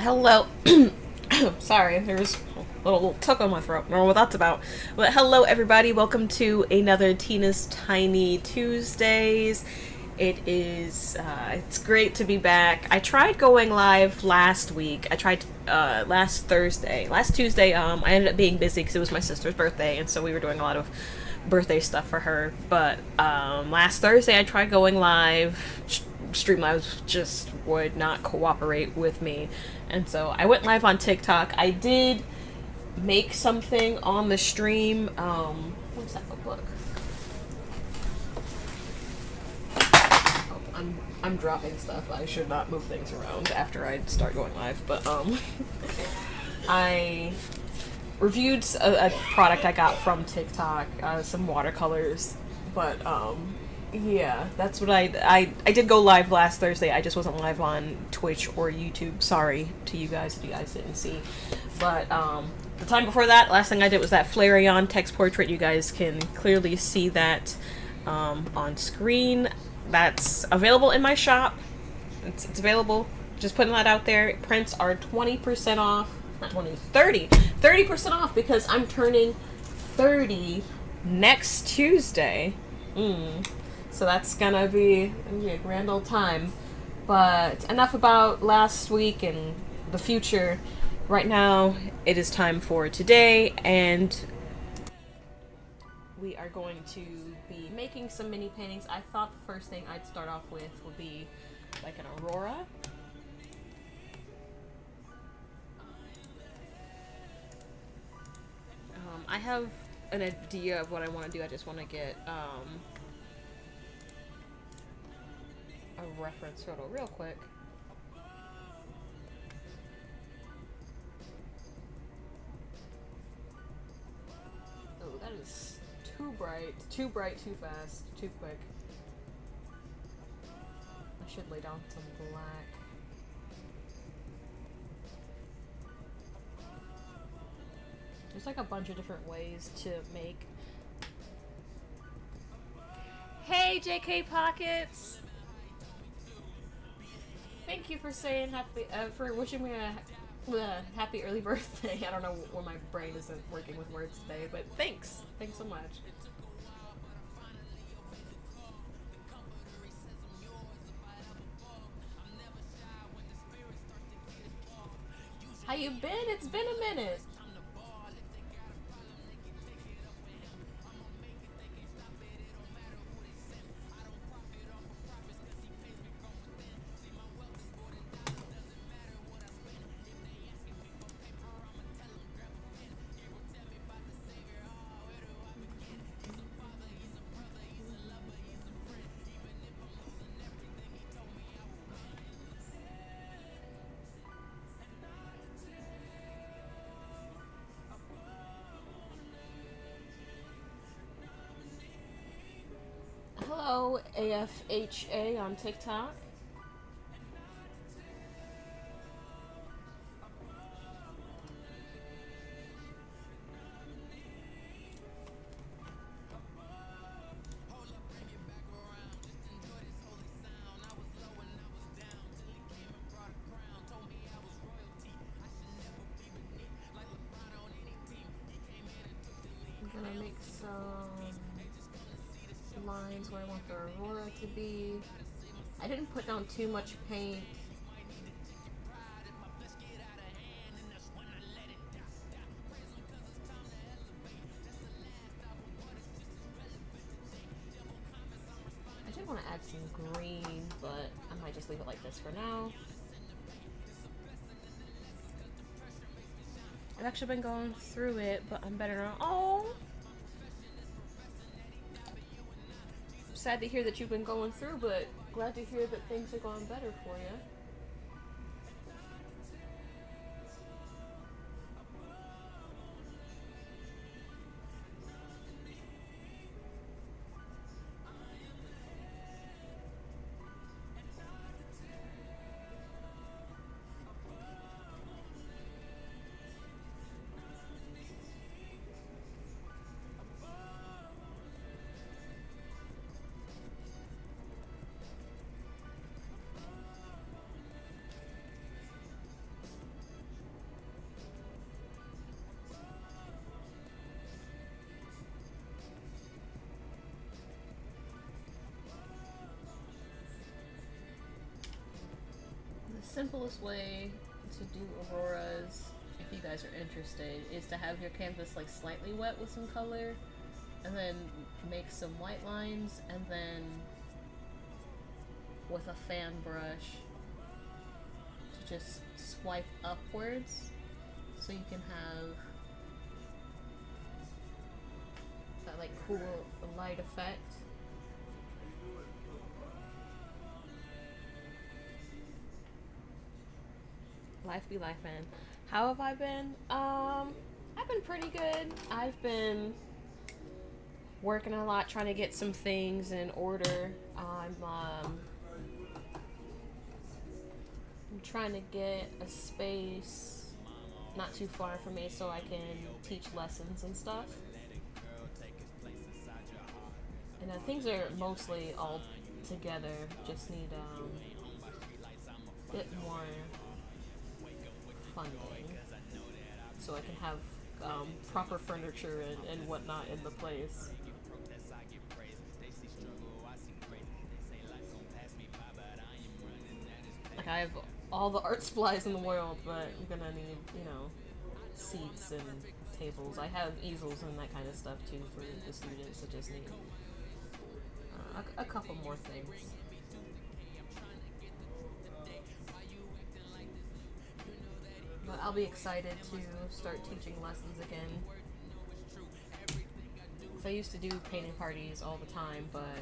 Hello. Sorry, there's a little tuck on my throat. I don't know what that's about. But hello, everybody. Welcome to another Tina's Tiny Tuesdays. It's great to be back. I tried going live last week. I tried last Thursday. Last Tuesday, I ended up being busy because it was my sister's birthday, and so we were doing a lot of birthday stuff for her. But last Thursday, I tried going live. Streamlabs just would not cooperate with me. And so I went live on TikTok. I did make something on the stream. What's that book? Oh, I'm dropping stuff. I should not move things around after I start going live. But I reviewed a product I got from TikTok, some watercolors. But yeah, that's what I did go live last Thursday. I just wasn't live on Twitch or YouTube. Sorry to you guys if you guys didn't see. But the time before that, last thing I did was that Flareon text portrait. You guys can clearly see that on screen. That's available in my shop. It's available. Just putting that out there. Prints are 20% off. Not 20, 30% off because I'm turning 30 next Tuesday. So that's gonna be a grand old time. But enough about last week and the future. Right now, it is time for today, and we are going to be making some mini paintings. I thought the first thing I'd start off with would be like an aurora. I have an idea of what I want to do. I just want to get a reference photo real quick. Oh, that is too bright, too fast, too quick. I should lay down some black. There's like a bunch of different ways to make. Hey, JK Pockets! Thank you for saying for wishing me a happy early birthday. I don't know why my brain isn't working with words today, but thanks. Thanks so much. How you been? It's been a minute. Hello, AFHA on TikTok. I'm gonna make some lines where I want the aurora to be. I didn't put down too much paint. I did want to add some green, but I might just leave it like this for now. I've actually been going through it, but I'm better now. Oh! Sad to hear that you've been going through, but glad to hear that things are going better for you. simplest way to do auroras, if you guys are interested, is to have your canvas like slightly wet with some color, and then make some white lines, and then with a fan brush to just swipe upwards so you can have that like cool light effect. Life be life, man. How have I been? I've been pretty good. I've been working a lot, trying to get some things in order. I'm trying to get a space not too far from me so I can teach lessons and stuff. And things are mostly all together. Just need a bit more funding so I can have proper furniture and whatnot in the place. Like, I have all the art supplies in the world, but I'm gonna need, you know, seats and tables. I have easels and that kind of stuff too for the students. I just need a couple more things. But I'll be excited to start teaching lessons again. So I used to do painting parties all the time, but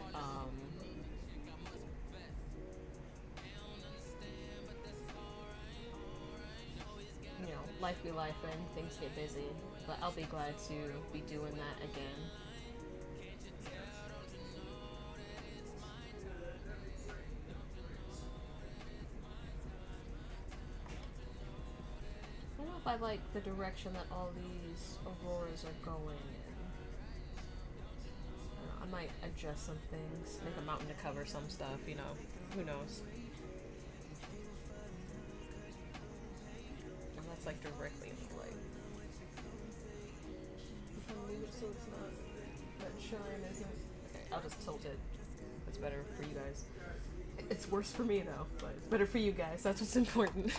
you know, life be life and things get busy. But I'll be glad to be doing that again. I don't know if I like the direction that all these auroras are going in. I might adjust some things, make a mountain to cover some stuff, you know, who knows. And that's like directly in the light. If I move it so it's not that shine isn't. Okay, I'll just tilt it. It's better for you guys. It's worse for me though, but it's better for you guys. That's what's important.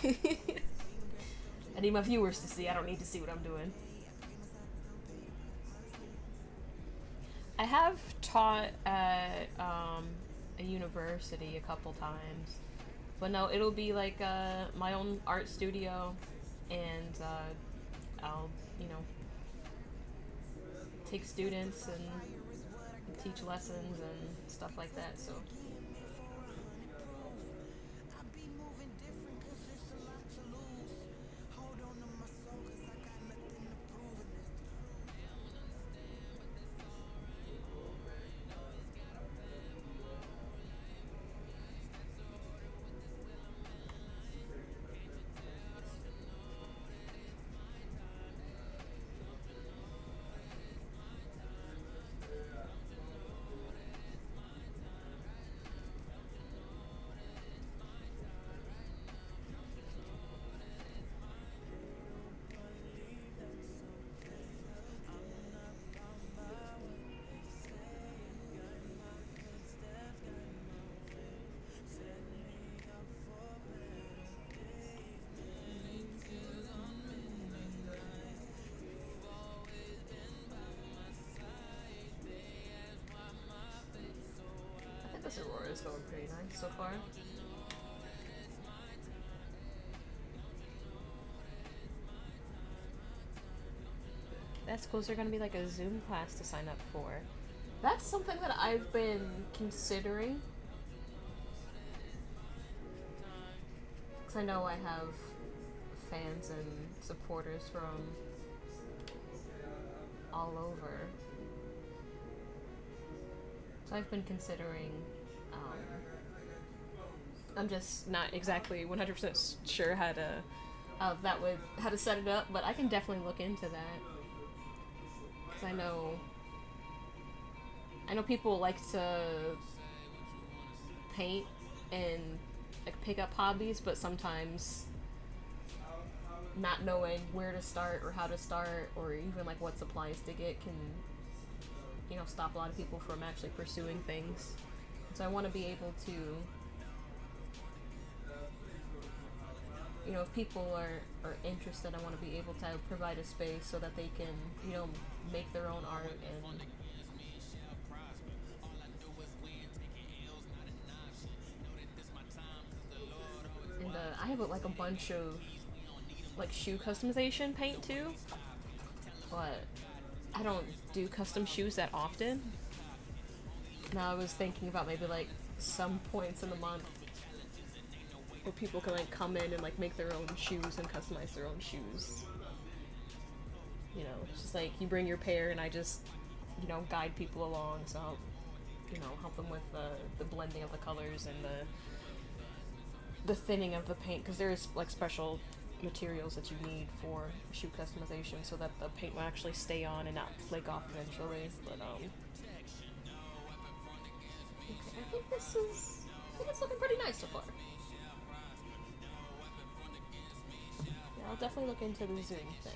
I need my viewers to see. I don't need to see what I'm doing. I have taught at a university a couple times, but no, it'll be like my own art studio, and I'll, you know, take students and teach lessons and stuff like that. So. This aurora is going pretty nice so far. That's cool. There's going to be like a Zoom class to sign up for. That's something that I've been considering. Because I know I have fans and supporters from all over. So I've been considering, I'm just not exactly 100% sure how to, how to set it up, but I can definitely look into that. Because I know people like to paint and like pick up hobbies, but sometimes not knowing where to start or how to start or even like what supplies to get can, you know, stop a lot of people from actually pursuing things. So I want to be able to you know, if people are interested, I want to be able to provide a space so that they can, you know, make their own art. And I have like a bunch of like shoe customization paint too, but I don't do custom shoes that often. Now I was thinking about maybe like some points in the month where people can like come in and like make their own shoes and customize their own shoes. You know, it's just like you bring your pair and I just, you know, guide people along. So I'll, you know, help them with the blending of the colors and the thinning of the paint, because there's like special materials that you need for shoe customization so that the paint will actually stay on and not flake off eventually. But okay, I think it's looking pretty nice so far. Yeah, I'll definitely look into the Zoom thing.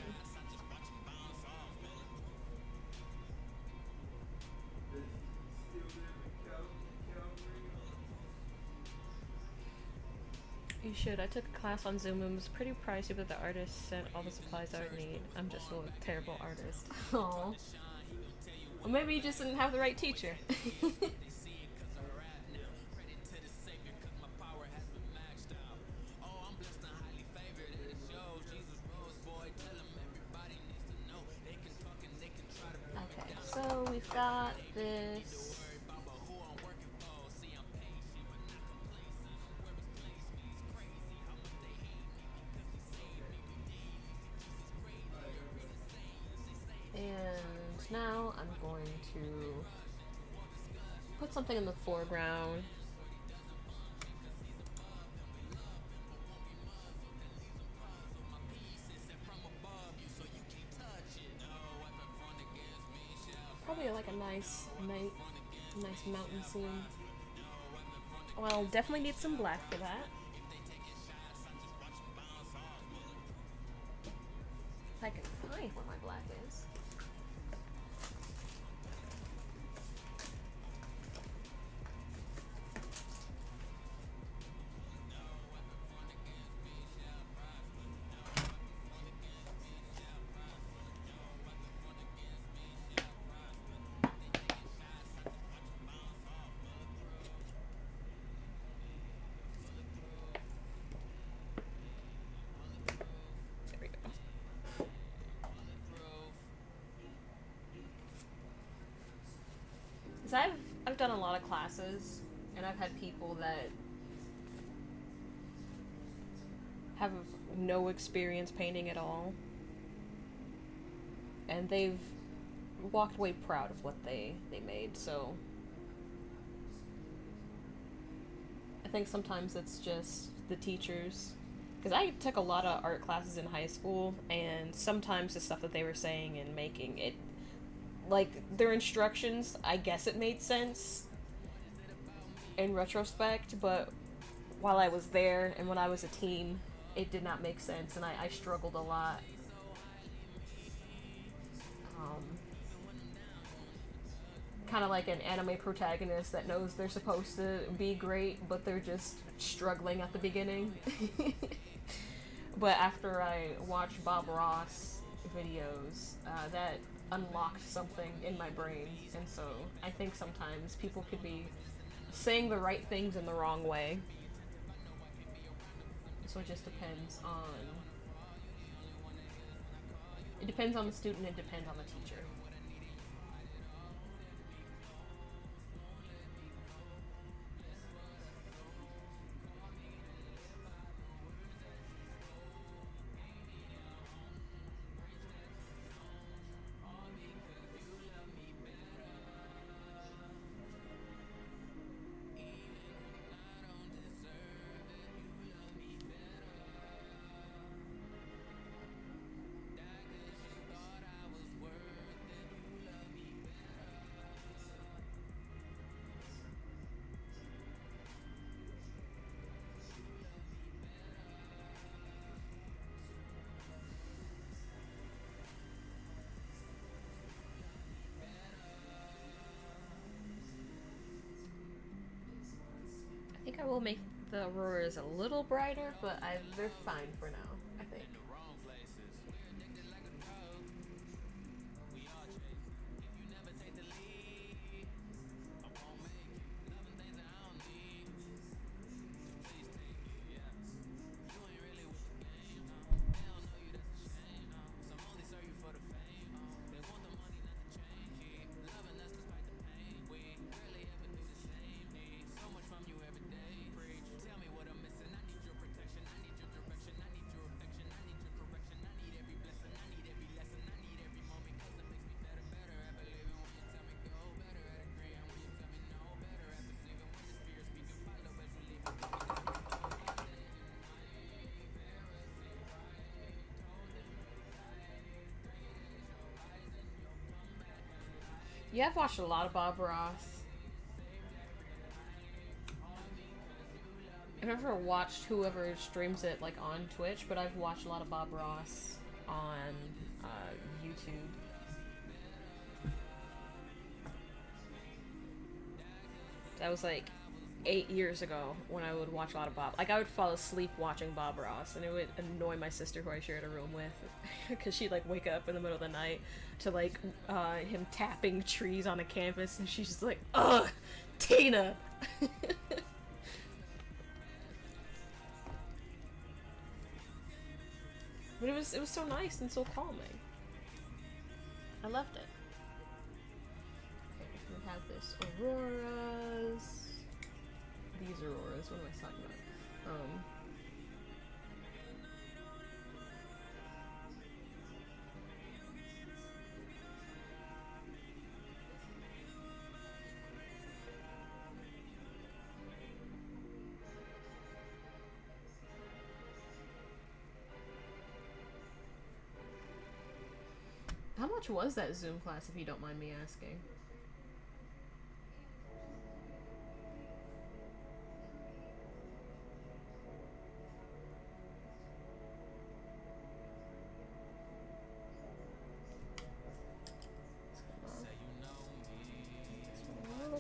You should. I took a class on Zoom. It was pretty pricey, but the artist sent all the supplies I would need. I'm just a terrible artist. Aww. Well, maybe you just didn't have the right teacher. Okay, so we've got this. And now I'm going to put something in the foreground. Probably like a nice mountain scene. Well, I'll definitely need some black for that. If I can find where my black is. So I've done a lot of classes, and I've had people that have no experience painting at all, and they've walked away proud of what they made. So I think sometimes it's just the teachers, because I took a lot of art classes in high school, and sometimes the stuff that they were saying and making it, like their instructions, I guess it made sense in retrospect, but while I was there and when I was a teen, it did not make sense, and I struggled a lot. Kind of like an anime protagonist that knows they're supposed to be great, but they're just struggling at the beginning. But after I watched Bob Ross videos, that unlocked something in my brain, and so I think sometimes people could be saying the right things in the wrong way. So it just depends on... It depends on the student, it depends on the teacher. I think I will make The Aurora is a little brighter, but they're fine for now, I think. Yeah, I've watched a lot of Bob Ross. I've never watched whoever streams it like on Twitch, but I've watched a lot of Bob Ross on YouTube. That was like 8 years ago when I would watch a lot of Bob. Like I would fall asleep watching Bob Ross, and it would annoy my sister who I shared a room with, because she'd like wake up in the middle of the night to like him tapping trees on a campus, and she's just like, "Ugh, Tina." But it was so nice and so calming. I loved it. Okay, we have this Auroras. These Auroras, what am I talking about? How much was that Zoom class, if you don't mind me asking?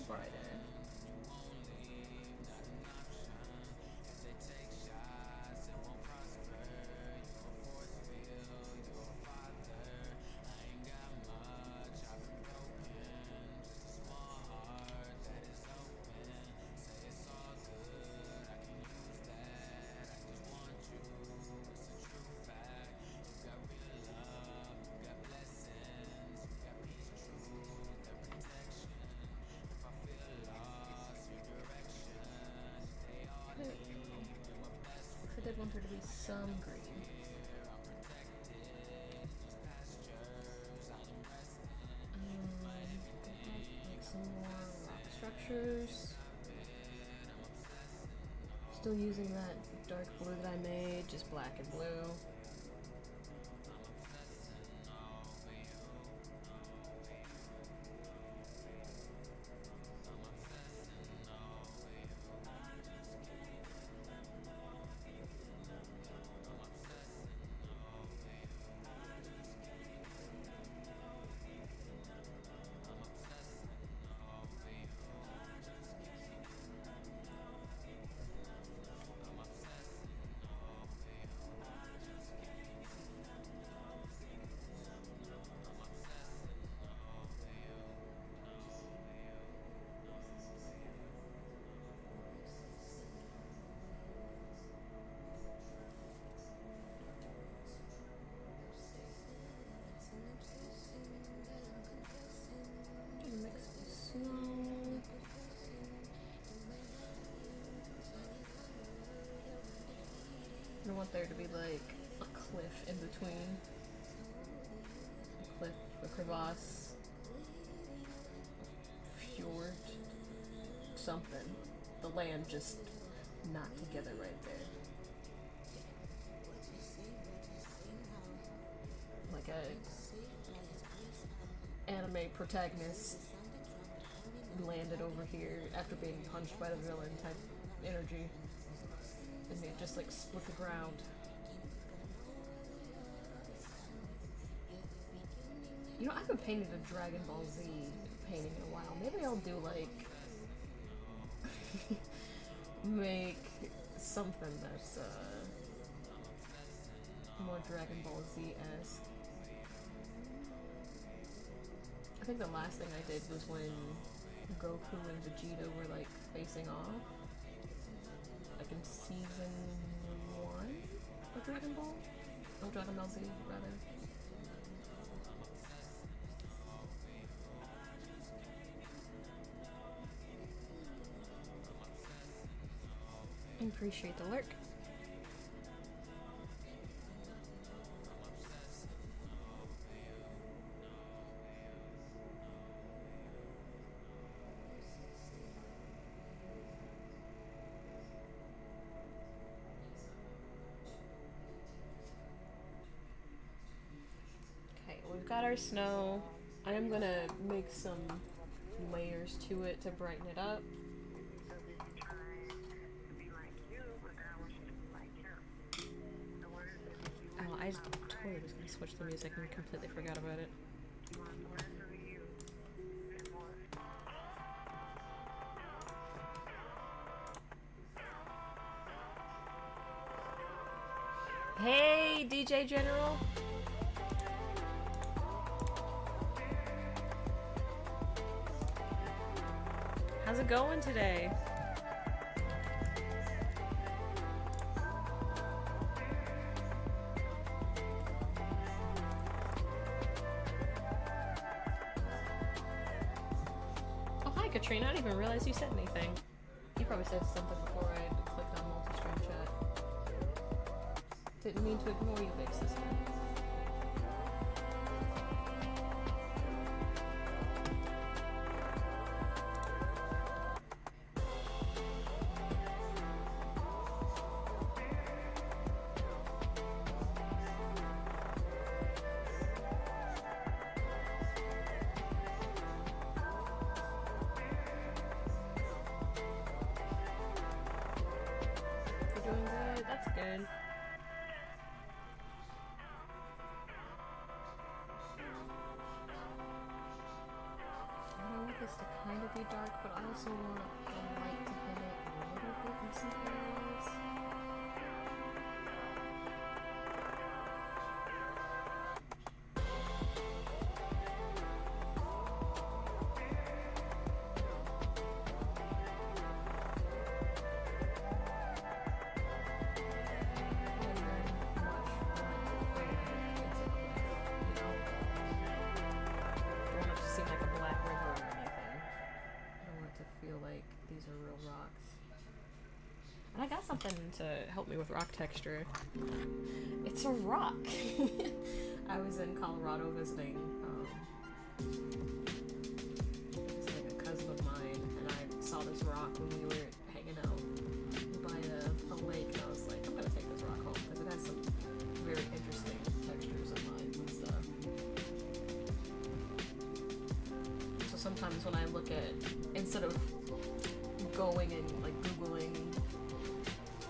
Friday. I did want there to be some green. Like some more rock structures. Still using that dark blue that I made, just black and blue. I want there to be like a cliff in between. A cliff, a crevasse, a fjord, something. The land just not together right there. Like a anime protagonist landed over here after being punched by the villain type energy. And it just like split the ground. You know, I haven't painted a Dragon Ball Z painting in a while. Maybe I'll do like make something that's more Dragon Ball Z-esque. I think the last thing I did was when Goku and Vegeta were like facing off, like in season 1 of Dragon Ball? Oh, Dragon Ball Z, rather. Appreciate the lurk. Okay, we've got our snow. I am gonna make some layers to it to brighten it up. Oh, I totally was gonna switch the music and completely forgot about it. Hey, DJ General! How's it going today? Oh, hi Katrina, I didn't even realize you said anything. You probably said something before I clicked on multi-stream chat. Didn't mean to ignore you, big sister. You're doing good, that's good. I want this to kind of be dark, but I also want the light to hit it a little bit in some areas. Feel like these are real rocks. And I got something to help me with rock texture. It's a rock! I was in Colorado visiting it's like a cousin of mine, and I saw this rock when we were hanging out by a lake, and I was like, I'm gonna take this rock home because it has some very interesting textures and lines and stuff. So sometimes when I look at, instead of going and like Googling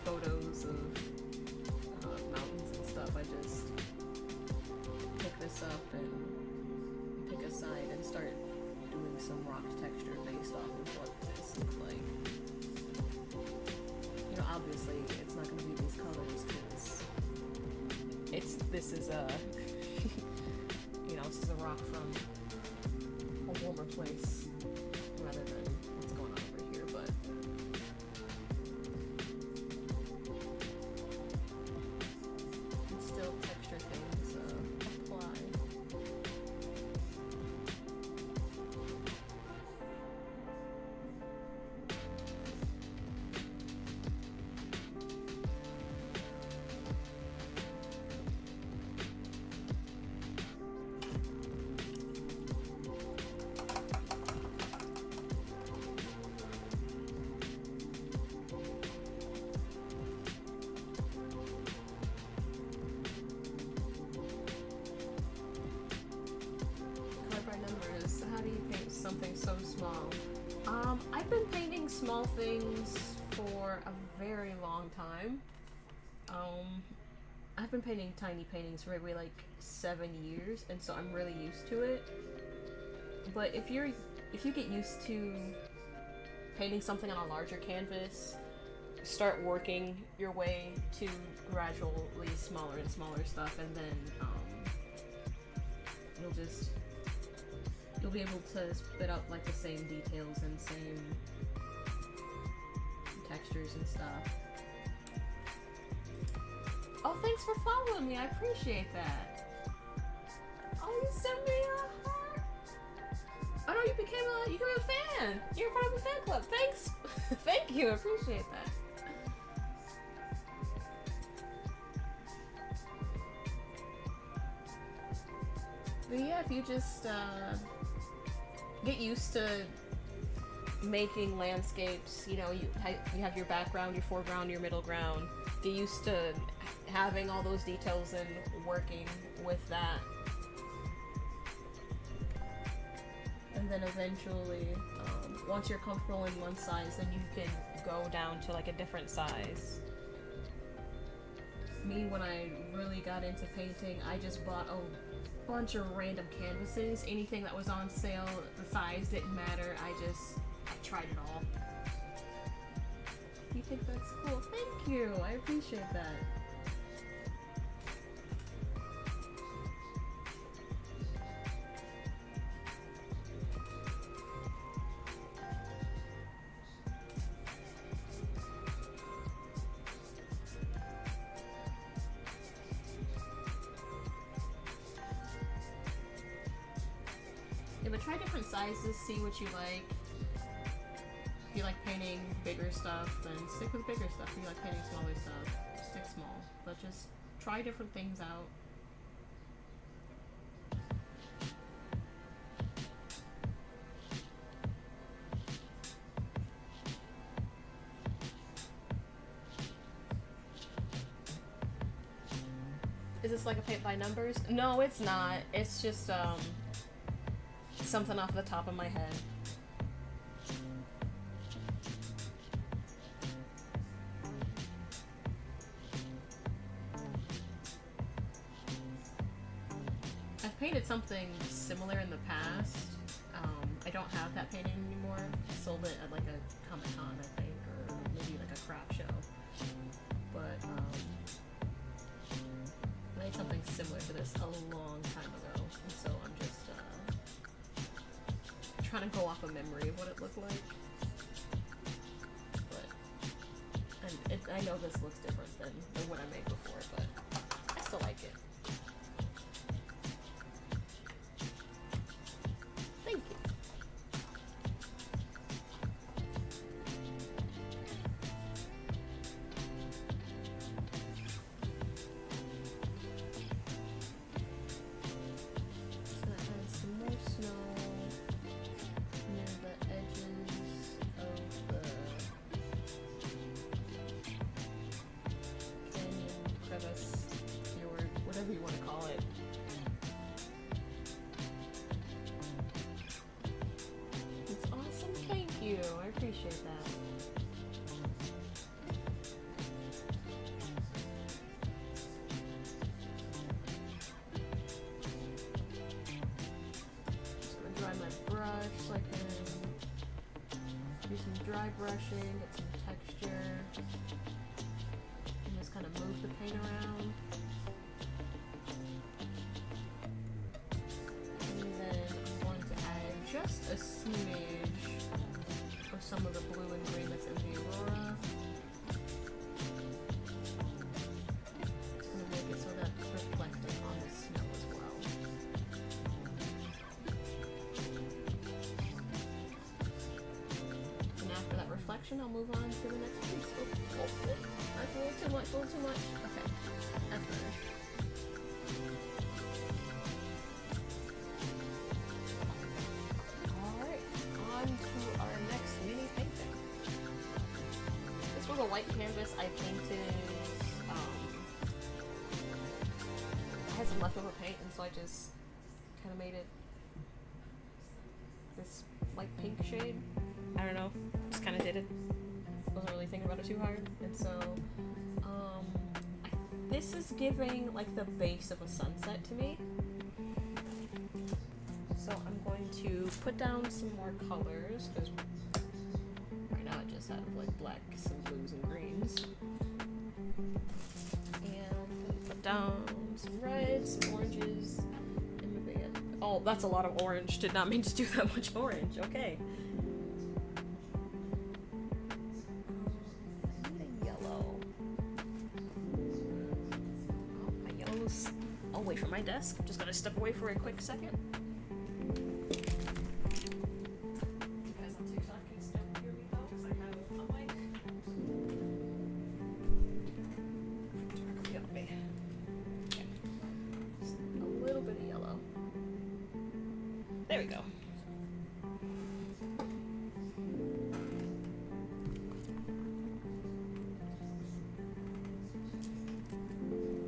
photos of mountains and stuff, I just pick this up and pick a side and start doing some rock texture based off of what this looks like. You know, obviously it's not going to be these colors because this is a you know, this is a rock from a warmer place rather than what's going on over here, but and still texture things apply. Something so small. I've been painting small things for a very long time. I've been painting tiny paintings for maybe like 7 years, and so I'm really used to it. But if you get used to painting something on a larger canvas start working your way to gradually smaller and smaller stuff, and then you'll be able to spit up like the same details and same textures and stuff. Oh, thanks for following me. I appreciate that. Oh, you sent me a heart. Oh no, you became a fan. You're part of the fan club. Thanks. Thank you. I appreciate that. But yeah, if you just get used to making landscapes, you know, you have your background, your foreground, your middle ground. Get used to having all those details and working with that. And then eventually, once you're comfortable in one size, then you can go down to like a different size. Me, when I really got into painting, I just bought a bunch of random canvases. Anything that was on sale, the size didn't matter. I tried it all. You think that's cool? Thank you! I appreciate that. Yeah, but try different sizes, see what you like. If you like painting bigger stuff, then stick with bigger stuff. If you like painting smaller stuff, stick small. But just try different things out. Is this like a paint by numbers? No, it's not. It's just something off the top of my head. I've painted something similar in the past. I don't have that painting anymore. I sold it at like a Comic-Con, I think, or maybe like a craft show. But I made something similar to this a long time ago, and so I'm just trying to go off a memory of what it looked like. But I know this looks different than what I made before, but I still like it. Thank you. So that has some more snow near the edges of the canyon, crevice, fjord, whatever you want to call it. It's awesome, thank you. I appreciate that. Just gonna dry my brush so I can do some dry brushing, get some texture, and just kind of move the paint around. And then I'm going to add just a smidge of some of the blue and green that's in the Aurora. Just going to make it so that it's reflecting on the snow as well. And after that reflection, I'll move on to the next piece. Oh, that's a little too much. Okay, that's better. Alright, on to our next mini painting. This was a white canvas I painted. I had some leftover paint, and so I just kind of made it this light pink shade. I don't know, just kind of did it. Wasn't really thinking about it too hard, and so this is giving like the base of a sunset to me. So I'm going to put down some more colors because right now it just out of like black, some blues and greens. And put down some reds, some oranges, and maybe oh, that's a lot of orange. Did not mean to do that much orange. Okay. Yellow. Oh, my yellow's away from my desk. I'm just gonna step away for a quick second. There we go.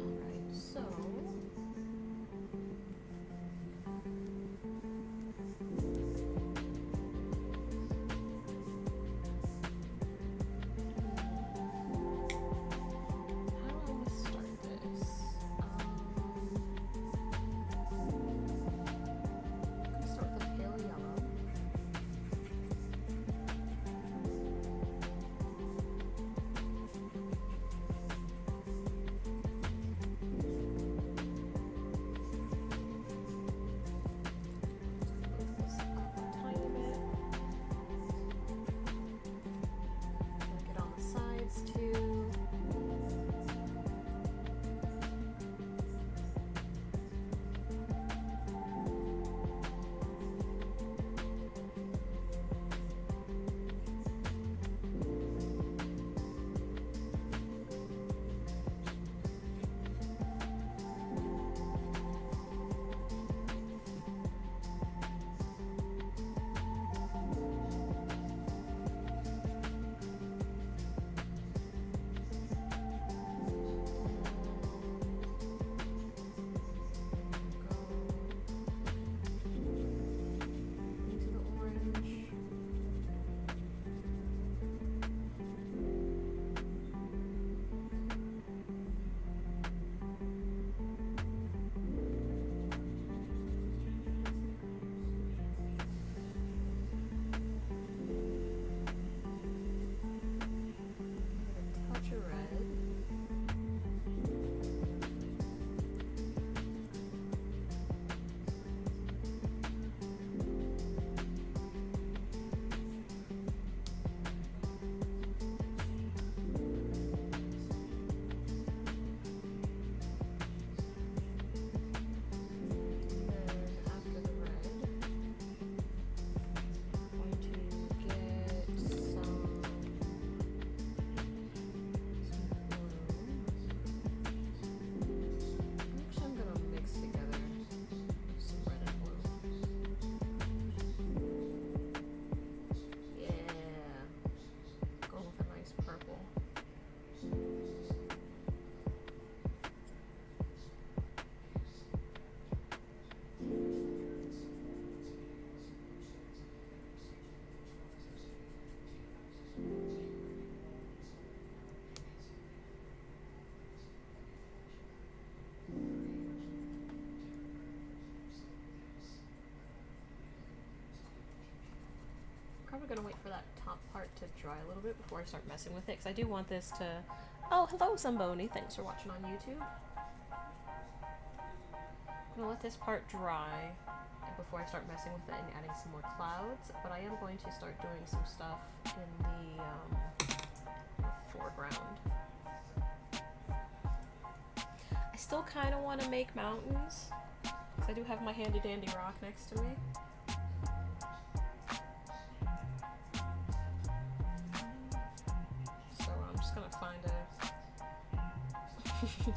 Alright, so how do I want to start this? Probably gonna wait for that top part to dry a little bit before I start messing with it, because I do want this to... Oh, hello, Zamboni. Thanks for watching on YouTube. I'm gonna let this part dry before I start messing with it and adding some more clouds, but I am going to start doing some stuff in the foreground. I still kind of want to make mountains, because I do have my handy dandy rock next to me.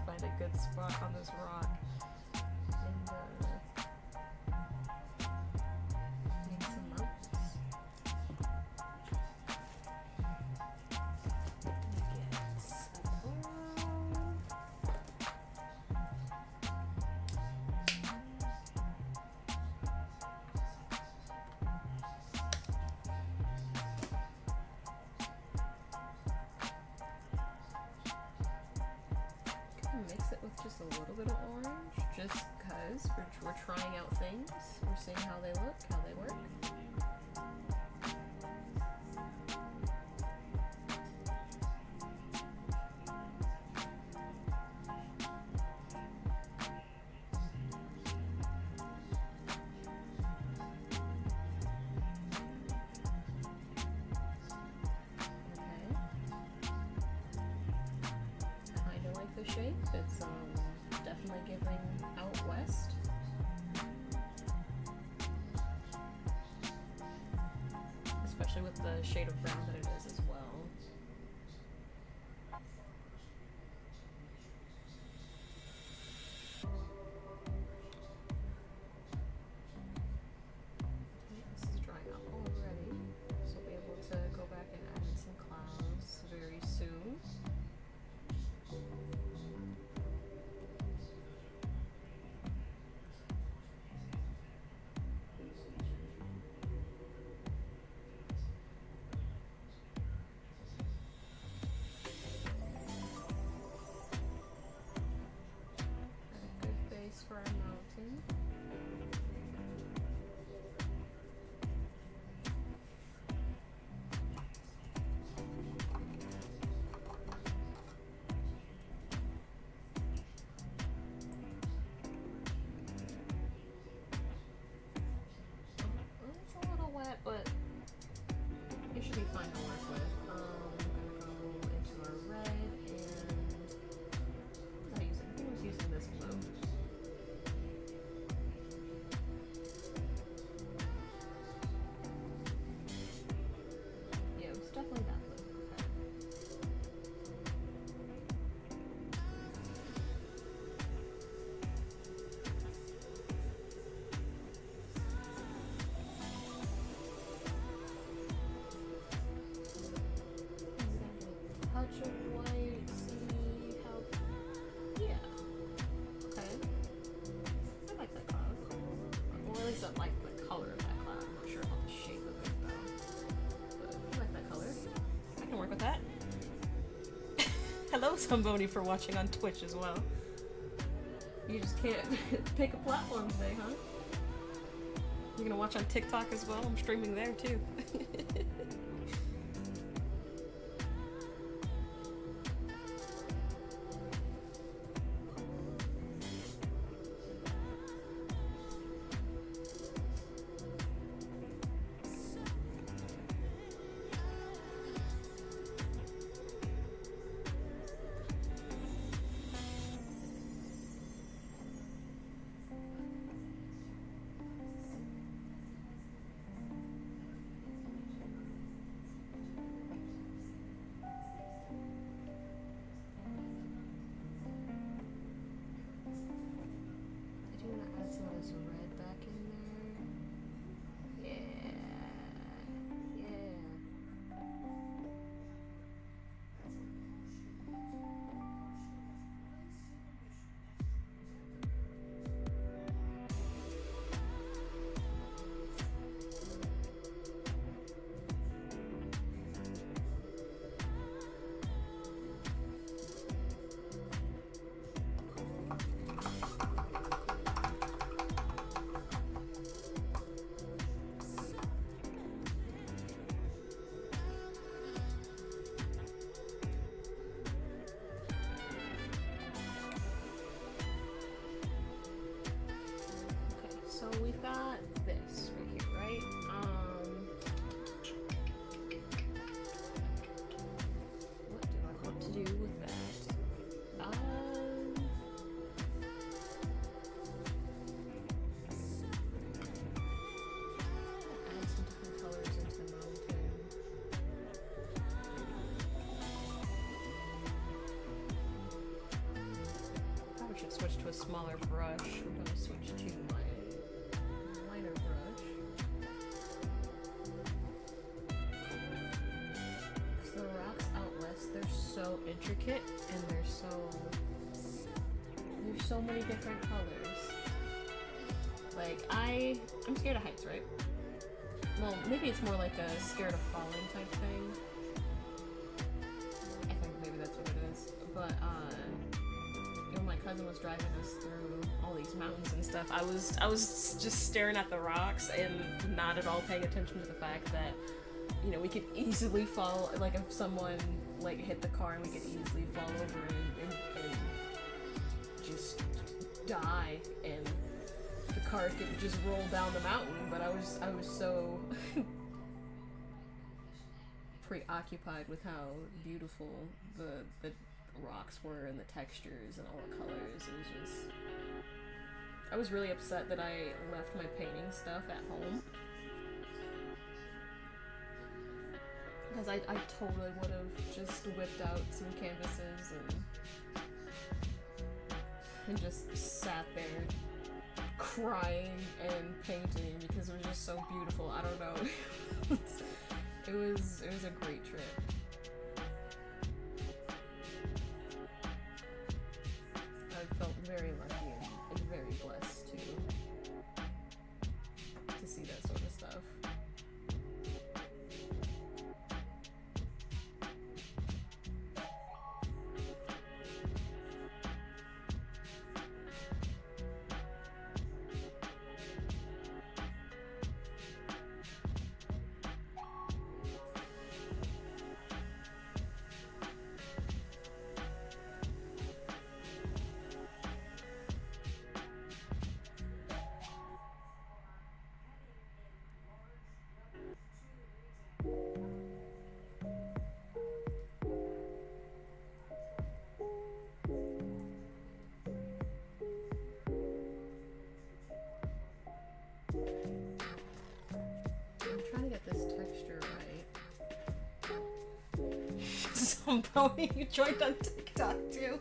Find a good spot on this rock and make some mountains. Mix it with just a little bit of orange, just because we're trying out things. We're seeing how they look, how they work. definitely giving out west. Especially with the shade of brown that it is as well. This is drying up already, so we'll be able to go back and add in some clouds very soon. For our mountain. Well, it's a little wet, but it should be fine to work with. I'm gonna go into our red and what was I using? I think I was using this blue. Definitely that blue. Okay. Touch of white, see how. Yeah. Okay. I like that cloud. Well, at least I like the color of that cloud. I'm not sure about the shape of it though. But I like that color. I can work with that. Hello, Zamboni, for watching on Twitch as well. You just can't pick a platform today, huh? You're gonna watch on TikTok as well? I'm streaming there too. We've got this right here, right? What do I want to do with that? Add some different colors into the mountain. Probably should switch to a smaller brush. I'm going to switch to my lighter brush. Because the rocks out west, they're so intricate and there's so many different colors. Like I'm scared of heights, right? Well, maybe it's more like a scared of falling type thing. I think maybe that's what it is. But when my cousin was driving us through all these mountains and stuff, I was just staring at the rocks and not at all paying attention to the fact that, you know, we could easily fall, like if someone like hit the car and we could easily fall over and just die and the car could just roll down the mountain. But I was so preoccupied with how beautiful the the rocks were and the textures and all the colors. It was just... I was really upset that I left my painting stuff at home. Because I totally would have just whipped out some canvases and just sat there crying and painting because it was just so beautiful. I don't know. it was a great trip. I felt very lucky and very blessed to see that sort of stuff. Pony, you joined on TikTok too.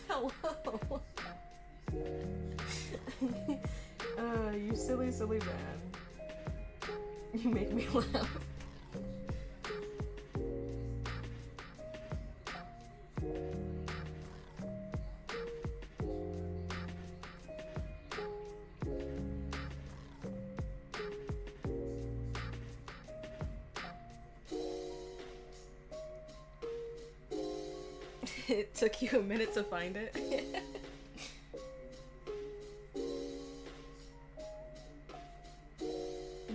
Hello. You silly man. You make me laugh. It took you a minute to find it.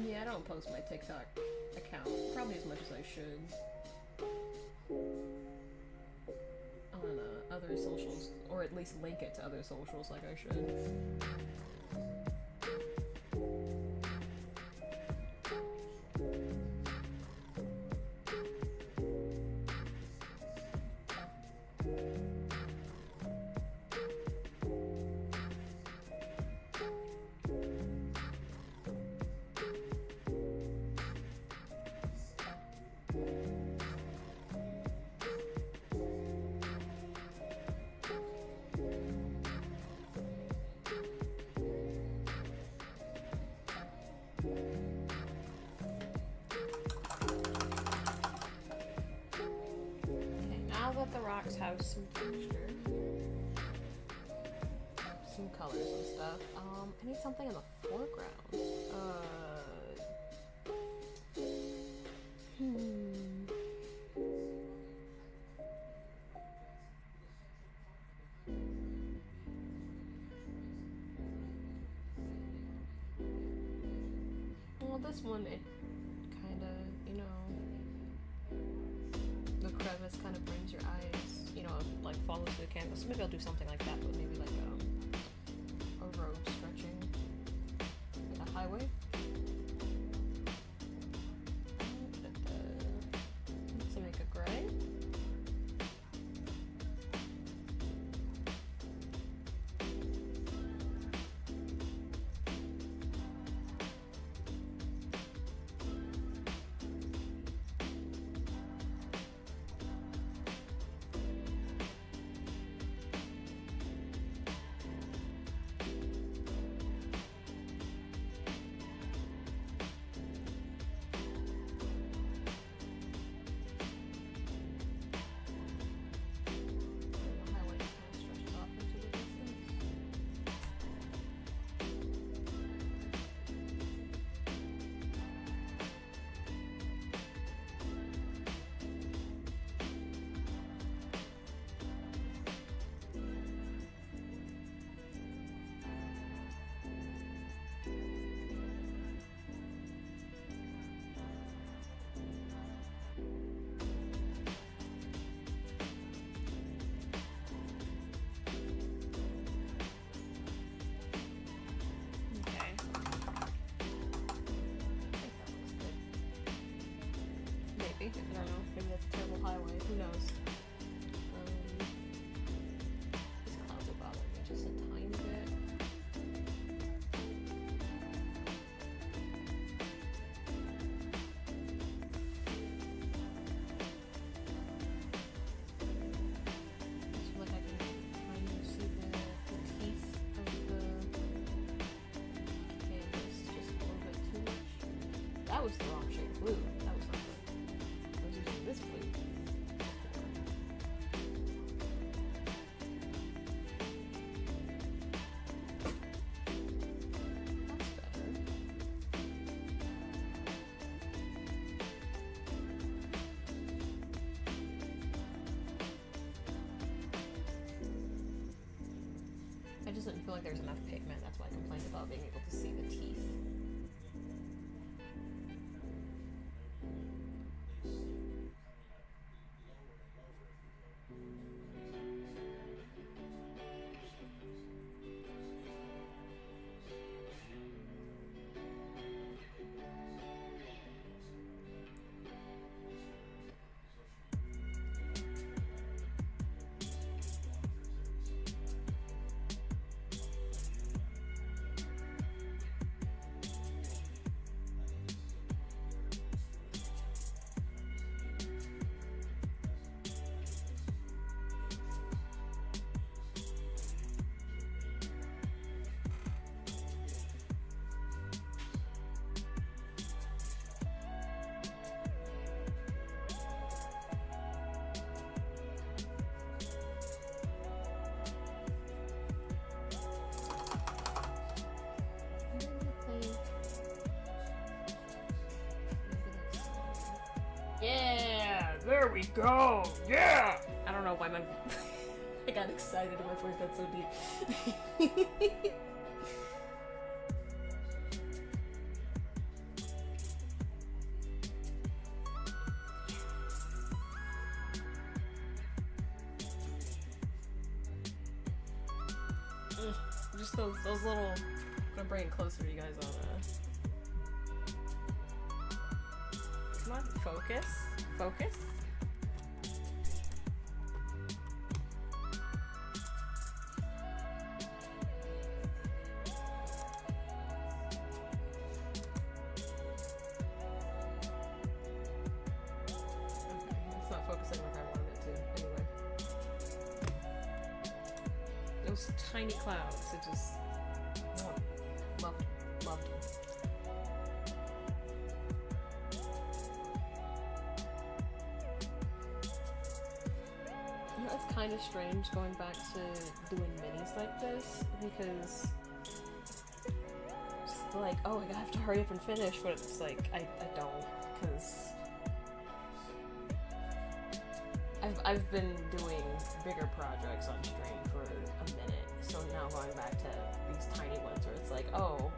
Yeah, I don't post my TikTok account probably as much as I should on other socials, or at least link it to other socials like I should. The rocks have some texture, some colors and stuff. I need something in the foreground. Well, this one, it kind of, the crevice kind of brings your eyes, like follows the canvas. Maybe I'll do something like that, but maybe like a road stretching, like a highway. To make a gray. Maybe. I don't know. Maybe that's a terrible highway. Who knows? These clouds are bothering me just a tiny bit. That was the wrong shade of blue. That was not good. I was using this blue before. That's better. I just didn't feel like there was enough pigment. That's why I complained about being able to see the teeth. Yeah, there we go. Yeah. I don't know why my I got excited when my voice got so deep. Just those little. I'm gonna bring it closer to you guys on. Come on, focus. Focus. Okay, it's not focusing like I wanted it to, anyway. Those tiny clouds, it just... loved them. It's kind of strange going back to doing minis like this because it's like, oh, I have to hurry up and finish, but it's like I don't, because I've been doing bigger projects on stream for a minute, so now going back to these tiny ones where it's like, oh,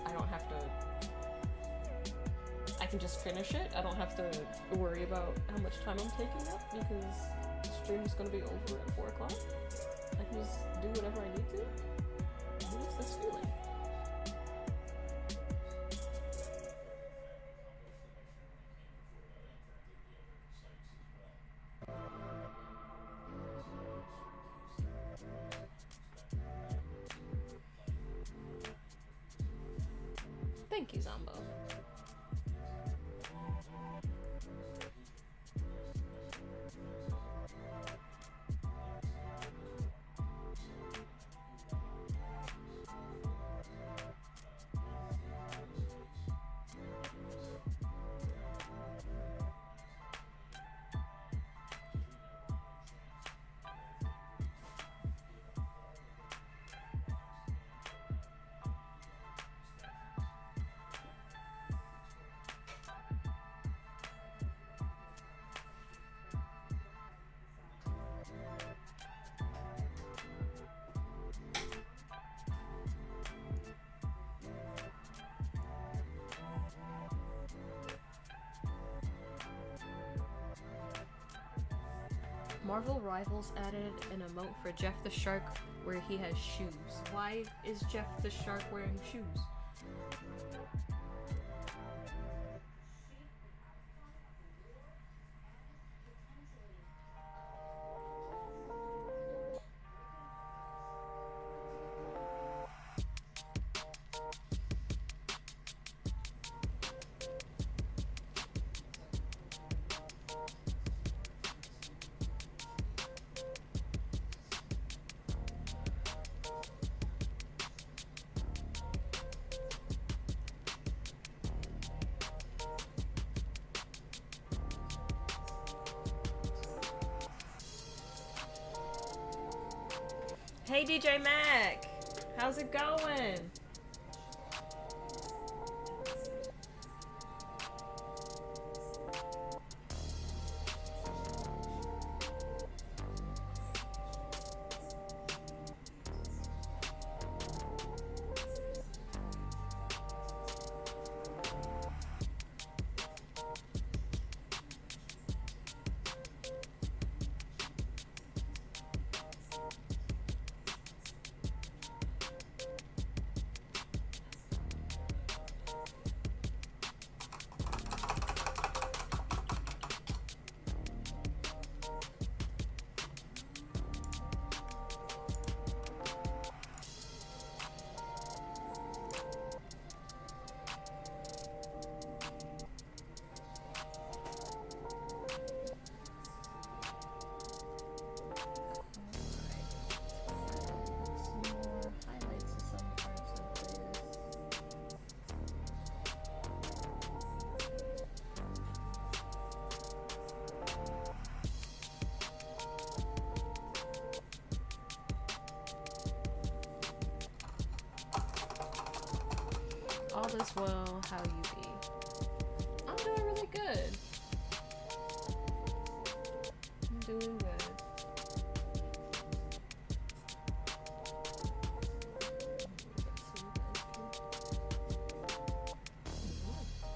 I don't have to, I can just finish it. I don't have to worry about how much time I'm taking up because stream is going to be over at 4 o'clock. I can just do whatever I need to. What is this feeling? Thank you, Zombo. Marvel Rivals added an emote for Jeff the Shark where he has shoes. Why is Jeff the Shark wearing shoes? Hey DJ Mac, how's it going? All is well, how you be? I'm doing really good. I'm doing good.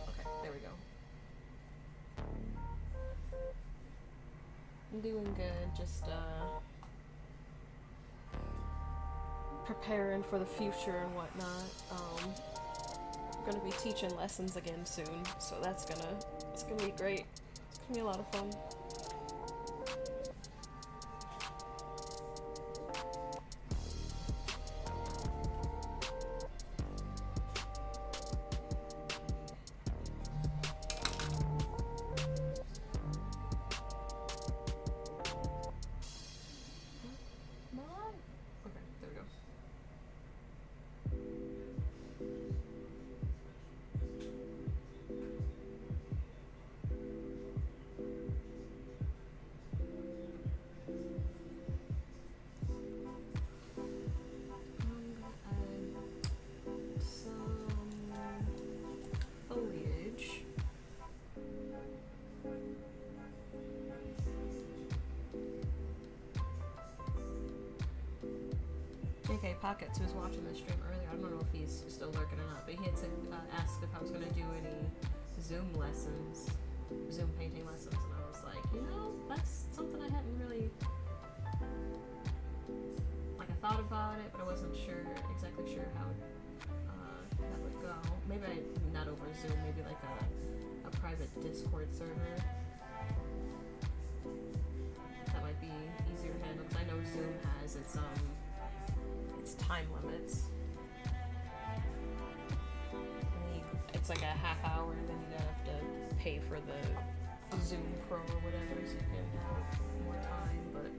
Okay, there we go. I'm doing good, just preparing for the future and whatnot. Gonna be teaching lessons again soon, so it's gonna be great. It's gonna be a lot of fun. Mom? Okay, there we go. Foliage. JK Pockets, who was watching the stream earlier, I don't know if he's still lurking or not, but he had asked if I was going to do any Zoom lessons, Zoom painting lessons, and I was like, that's something I hadn't really, I thought about it, but I wasn't exactly sure how that would go. Maybe not over Zoom, maybe like a private Discord server. That might be easier to handle, because I know Zoom has its time limits. It's like a half hour, and then you have to pay for the Zoom Pro or whatever, so you can have more time, but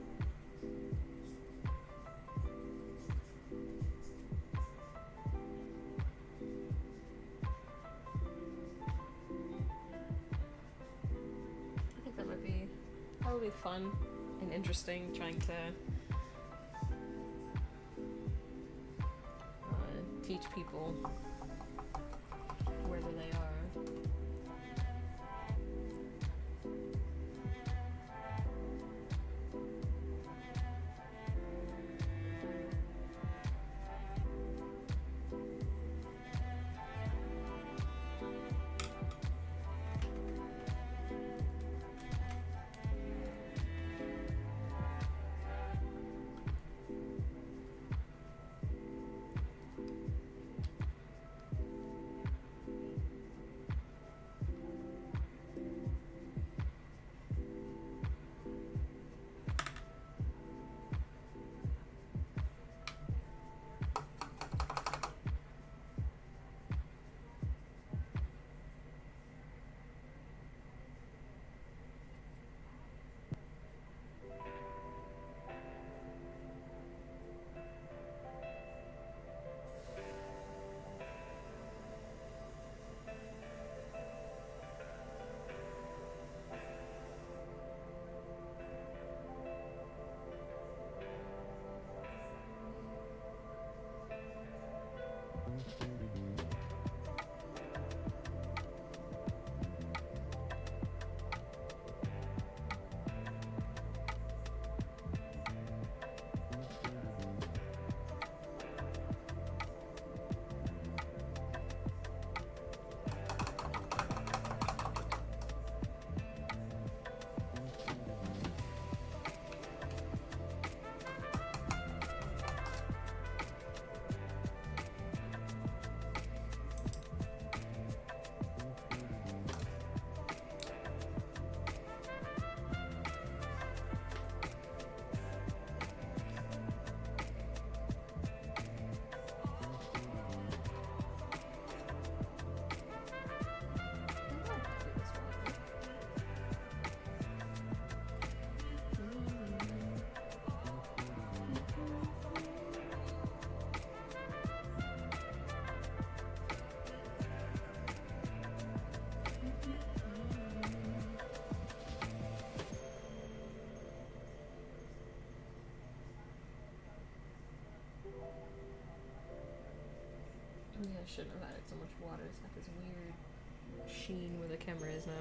I think that might be probably fun and interesting, trying to teach people wherever they are. shouldn't have added so much water. It's got this weird sheen where the camera is now.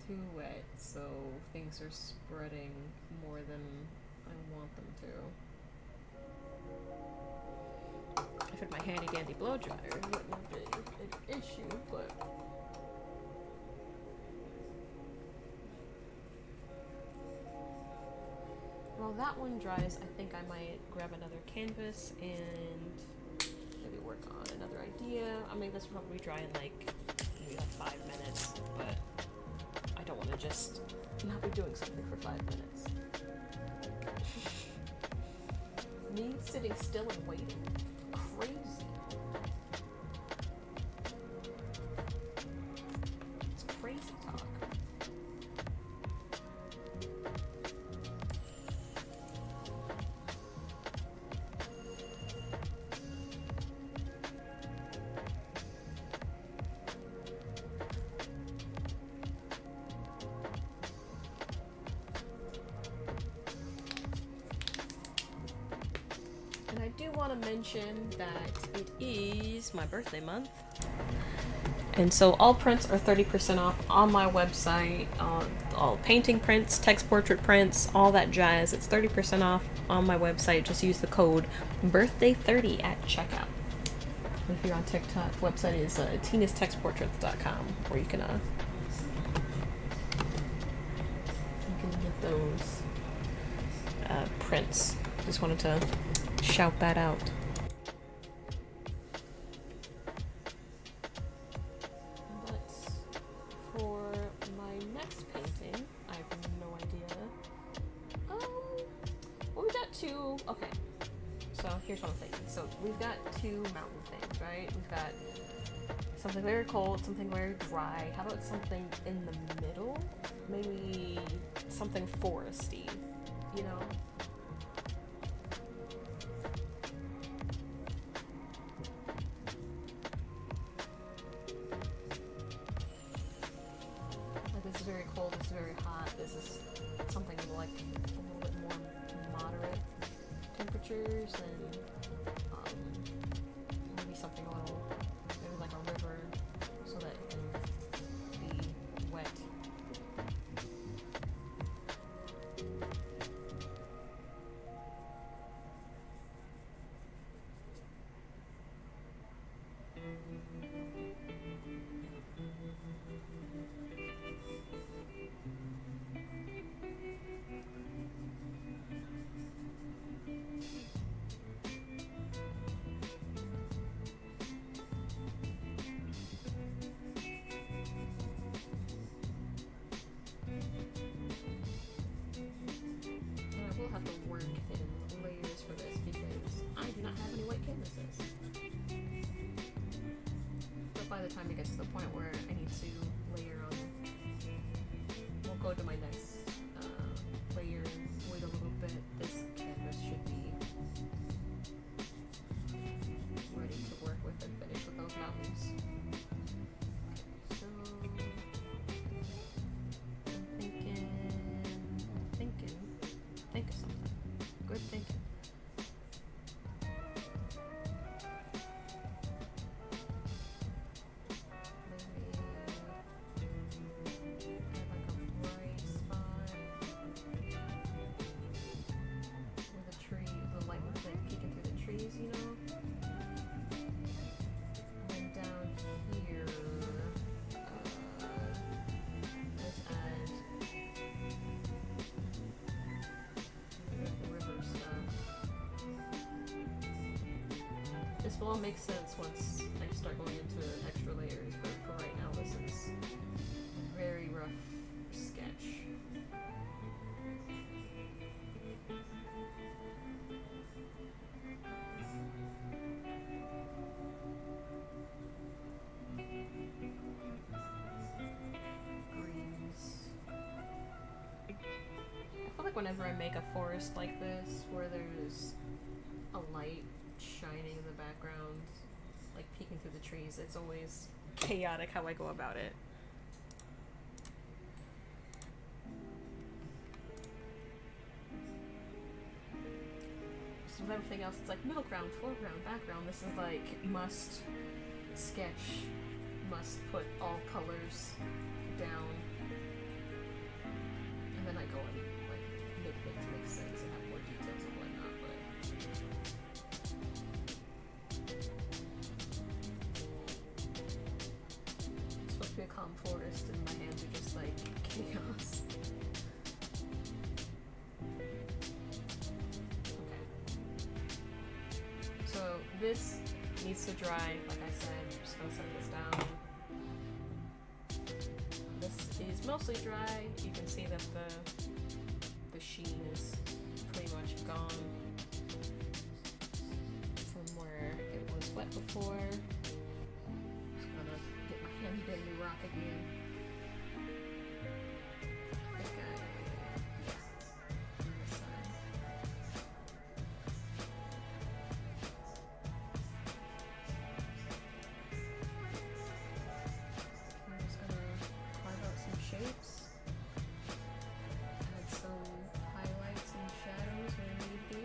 Too wet, so things are spreading more than I want them to. If I had my handy dandy blow dryer, it wouldn't have been an issue, but while that one dries, I think I might grab another canvas and maybe work on another idea. I mean, this will probably dry in like maybe like 5 minutes, but I don't want to just not be doing something for 5 minutes. Me sitting still and waiting. Crazy. It's crazy talk. I do want to mention that it is my birthday month, and so all prints are 30% off on my website. All painting prints, text portrait prints, all that jazz. It's 30% off on my website. Just use the code birthday30 at checkout. If you're on TikTok, website is tinastextportraits.com, where you can get those prints. Just wanted to shout that out. But for my next painting, I have no idea. Well, we got two. Okay, so here's what I'm thinking. So we've got two mountain things, right? We've got something very cold, something very dry. How about something in the middle? Maybe something foresty, you know? Very cold, it's very hot. This is something like a little bit more moderate temperatures, and maybe something a little, maybe like a river, so that it can be wet. Have to work in layers for this because I do not have any white canvases. But by the time it gets to the point where I need to layer on, we'll go to my next layer, wait a little bit. This canvas should be ready to work with and finish with those mountains. So I'm thinking This will all make sense once I start going into extra layers, but for right now this is a very rough sketch. Greens. I feel like whenever I make a forest like this, where there's a light shining in the background, like peeking through the trees, it's always chaotic how I go about it. So with everything else, it's like middle ground, foreground, background. This is like must sketch, must put all colors down, and then I go and like make things make sense and have more details and whatnot. But it's supposed to be a calm forest, and my hands are just like chaos. So this needs to dry, like I said. I'm just gonna set this down. This is mostly dry. You can see that the sheen is pretty much gone from where it was wet before. Just gonna get my handy dandy rock again. Shapes, add some highlights and shadows where need be.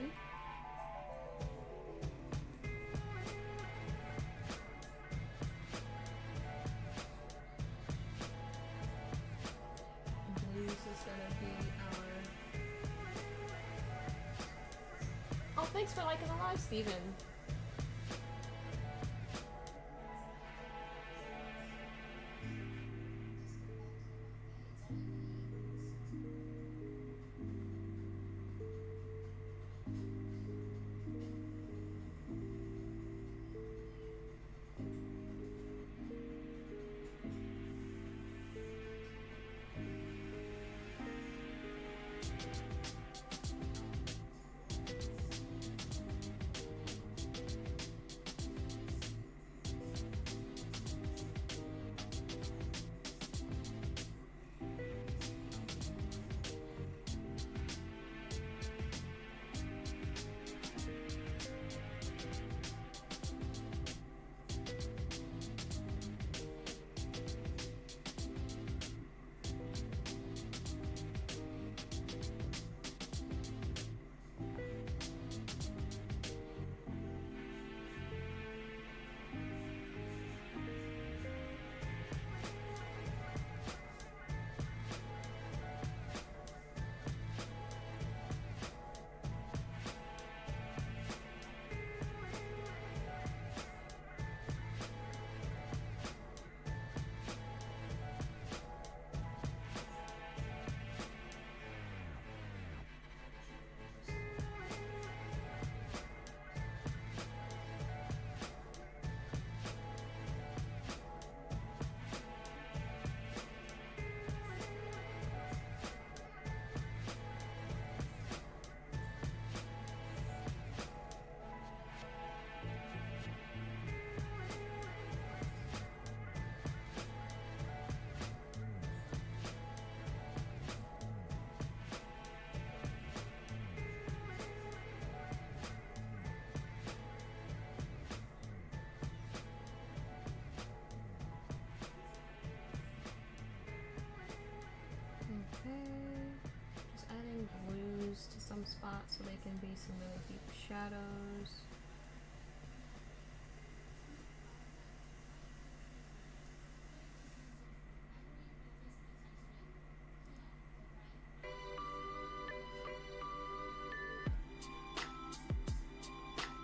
Blues is gonna be our... Oh, thanks for liking the live, Steven. To some spots so they can be some really deep shadows.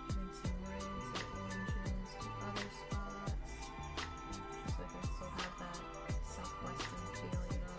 Make some reds and oranges to other spots, just so they can still have that southwestern feel, you know.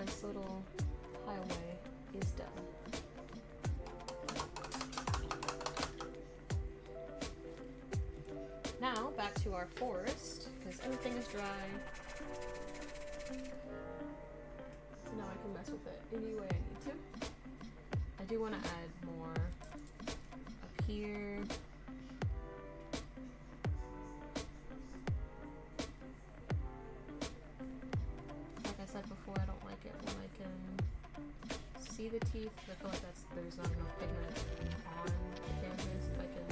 nice little highway is done. Now, back to our forest, because everything is dry. So now I can mess with it any way I need to. I do want to add more up here. Like I said before, I don't like it when I can see the teeth. I feel like there's not enough pigment on the canvas if I can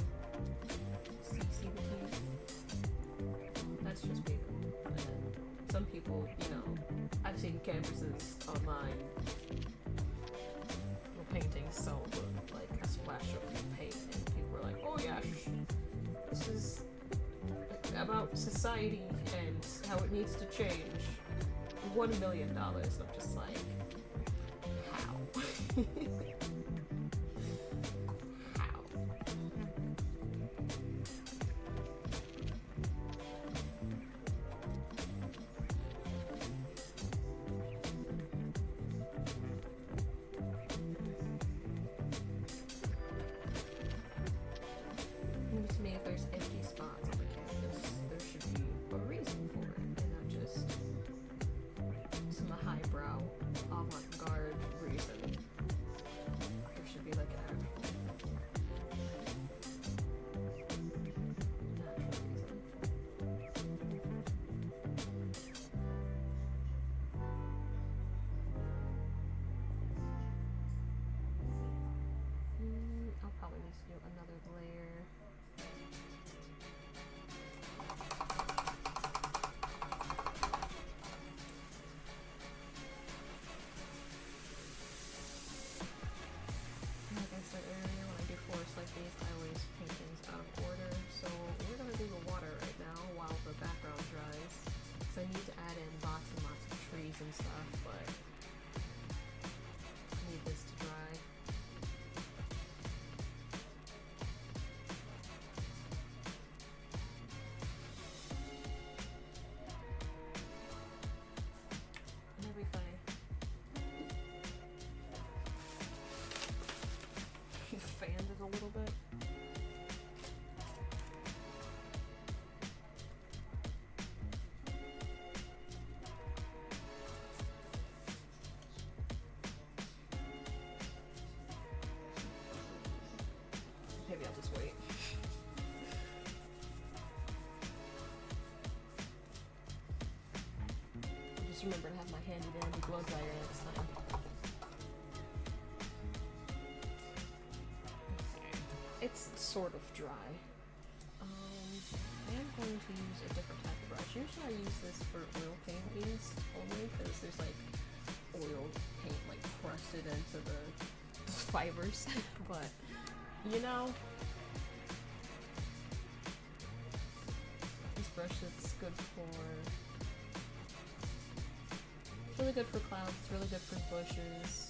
see the teeth. That's just me. And some people, you know, I've seen canvases online, little paintings, so like a splash of paint, and people are like, "Oh yeah, this is about society and how it needs to change." $1 million. I'm just like, how? How? To me, if there's empty spots on the canvas, there should be a reason for it, and not just some highbrow avant-garde reason. There should be like an actual reason. I'll probably need to do another layer. Earlier when I do forests like these, I always paint things out of order, so we're going to do the water right now while the background dries, so I need to add in lots and lots of trees and stuff, but I need this to dry. And it'll be funny. Fanned it a little bit. Maybe I'll just wait. Just remember to have my handy dandy blow dryer next time. It's sort of dry. I am going to use a different type of brush. Usually I use this for oil paintings only because there's like oil paint like crusted into the fibers. But you know, this brush is good for, it's really good for clouds, it's really good for bushes.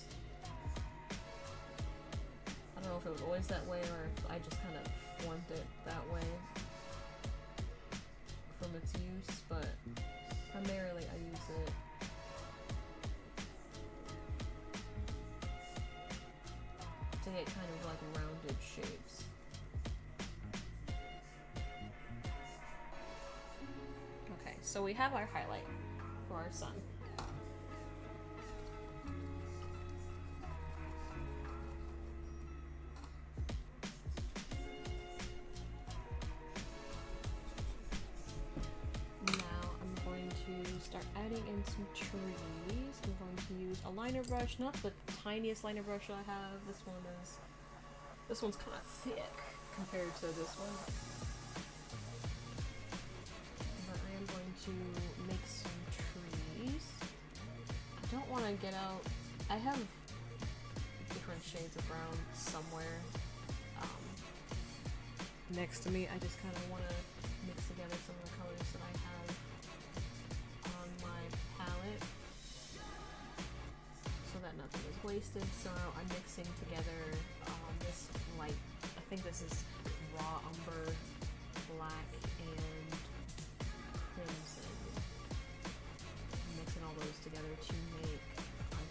I don't know if it was always that way or if I just kind of formed it that way from its use, but primarily I use it to get kind of like rounded shapes. Okay, so we have our highlight for our sun. Start adding in some trees. I'm going to use a liner brush, not the tiniest liner brush I have. This one's kind of thick compared to this one. But I am going to make some trees. I don't want to get out. I have different shades of brown somewhere next to me. I just kind of want to mix together some of the colors that I have on my palette so that nothing is wasted. So I'm mixing together this light, I think this is raw umber, black, and crimson. I'm mixing all those together to make a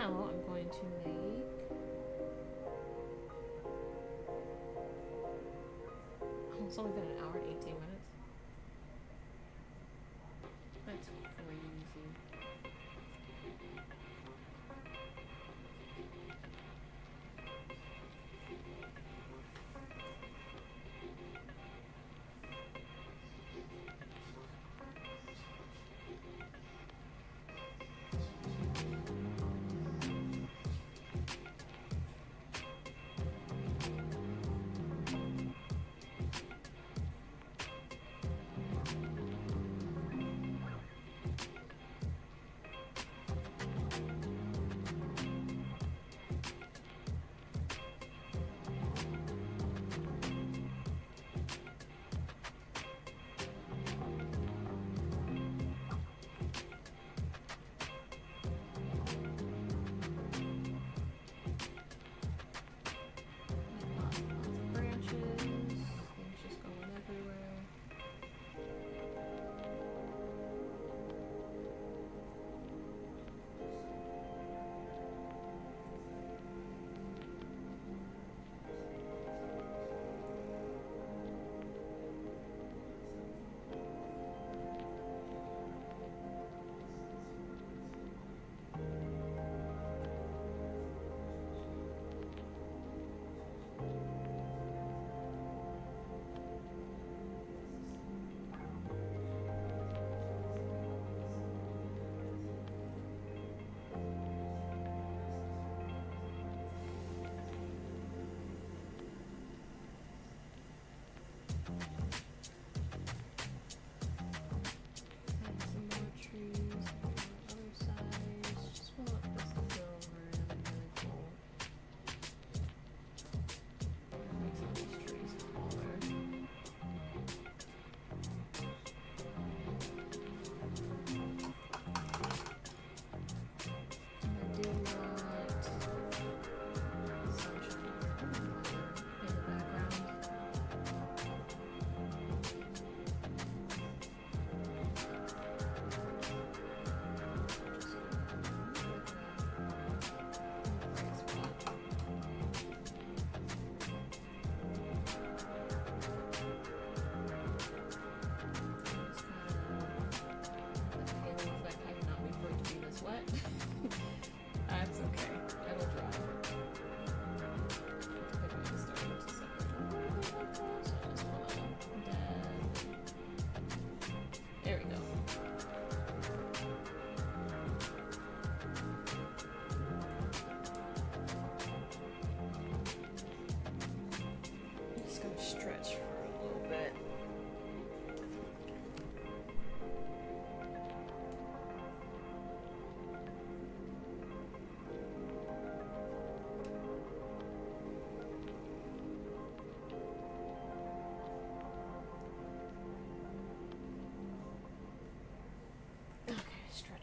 now I'm going to make... Oh, it's only been an hour and 18 minutes. That's crazy.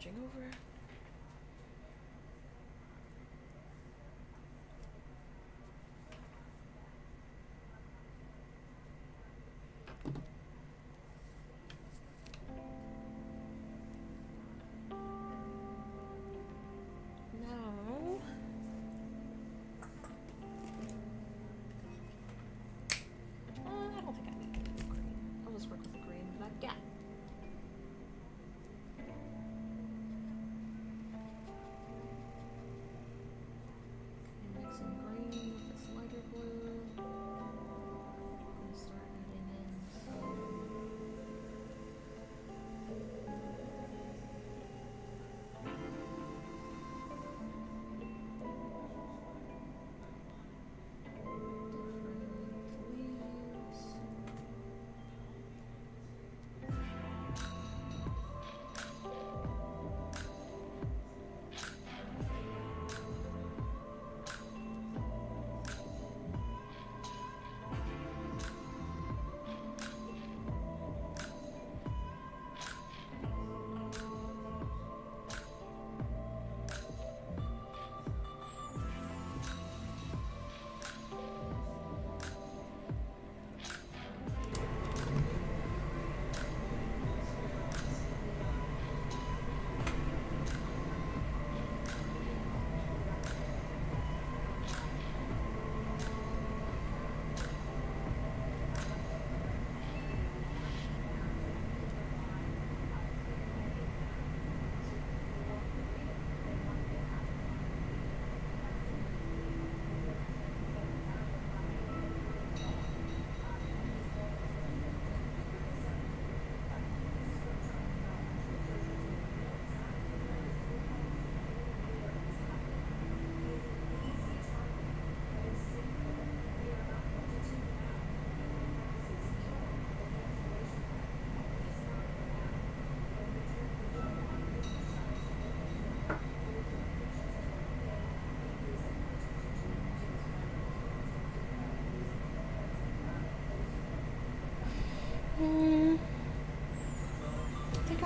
Over. Now, I don't think I need any green. I'll just work with the green that I've got.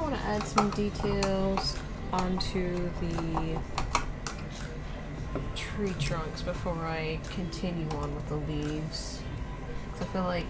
want to add some details onto the tree trunks before I continue on with the leaves. 'Cause I feel like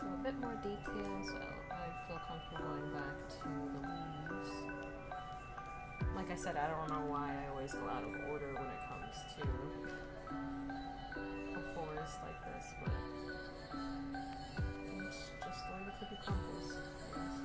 a bit more detail, so I feel comfortable going back to the leaves. Like I said, I don't know why I always go out of order when it comes to a forest like this, but it's just the way the cookie crumbles, I guess.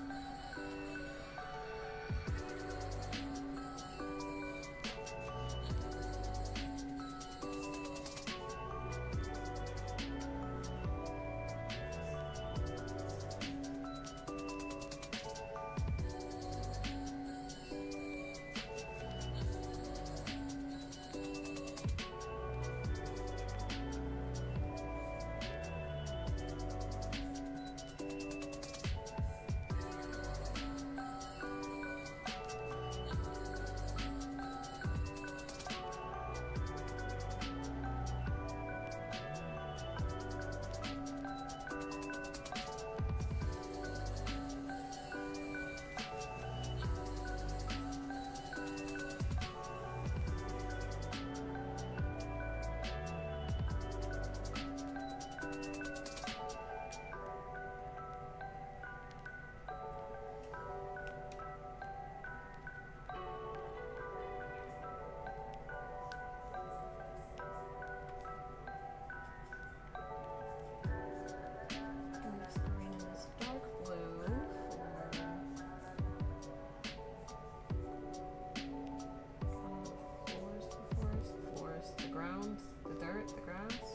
grass.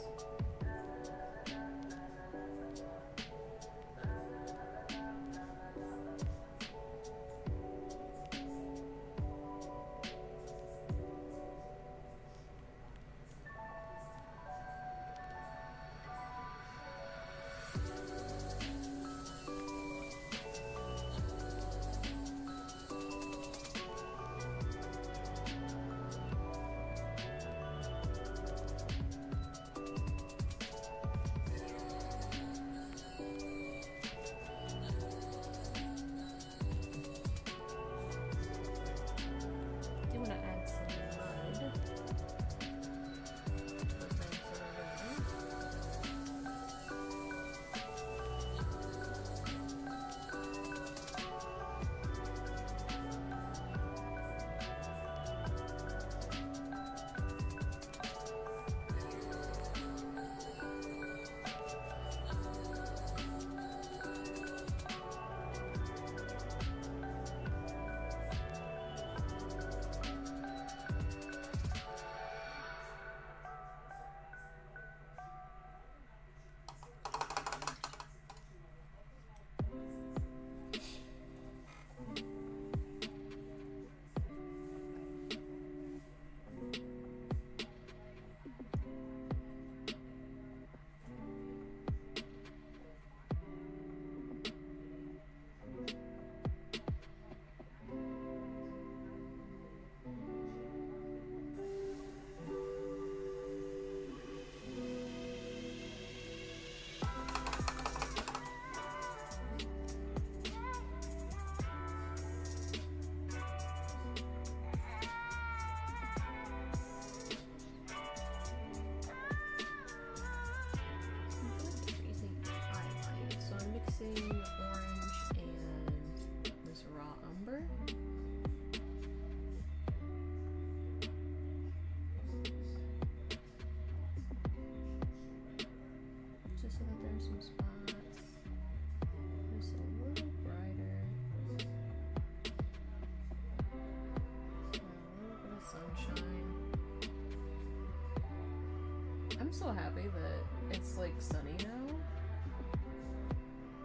So happy that it's like sunny now.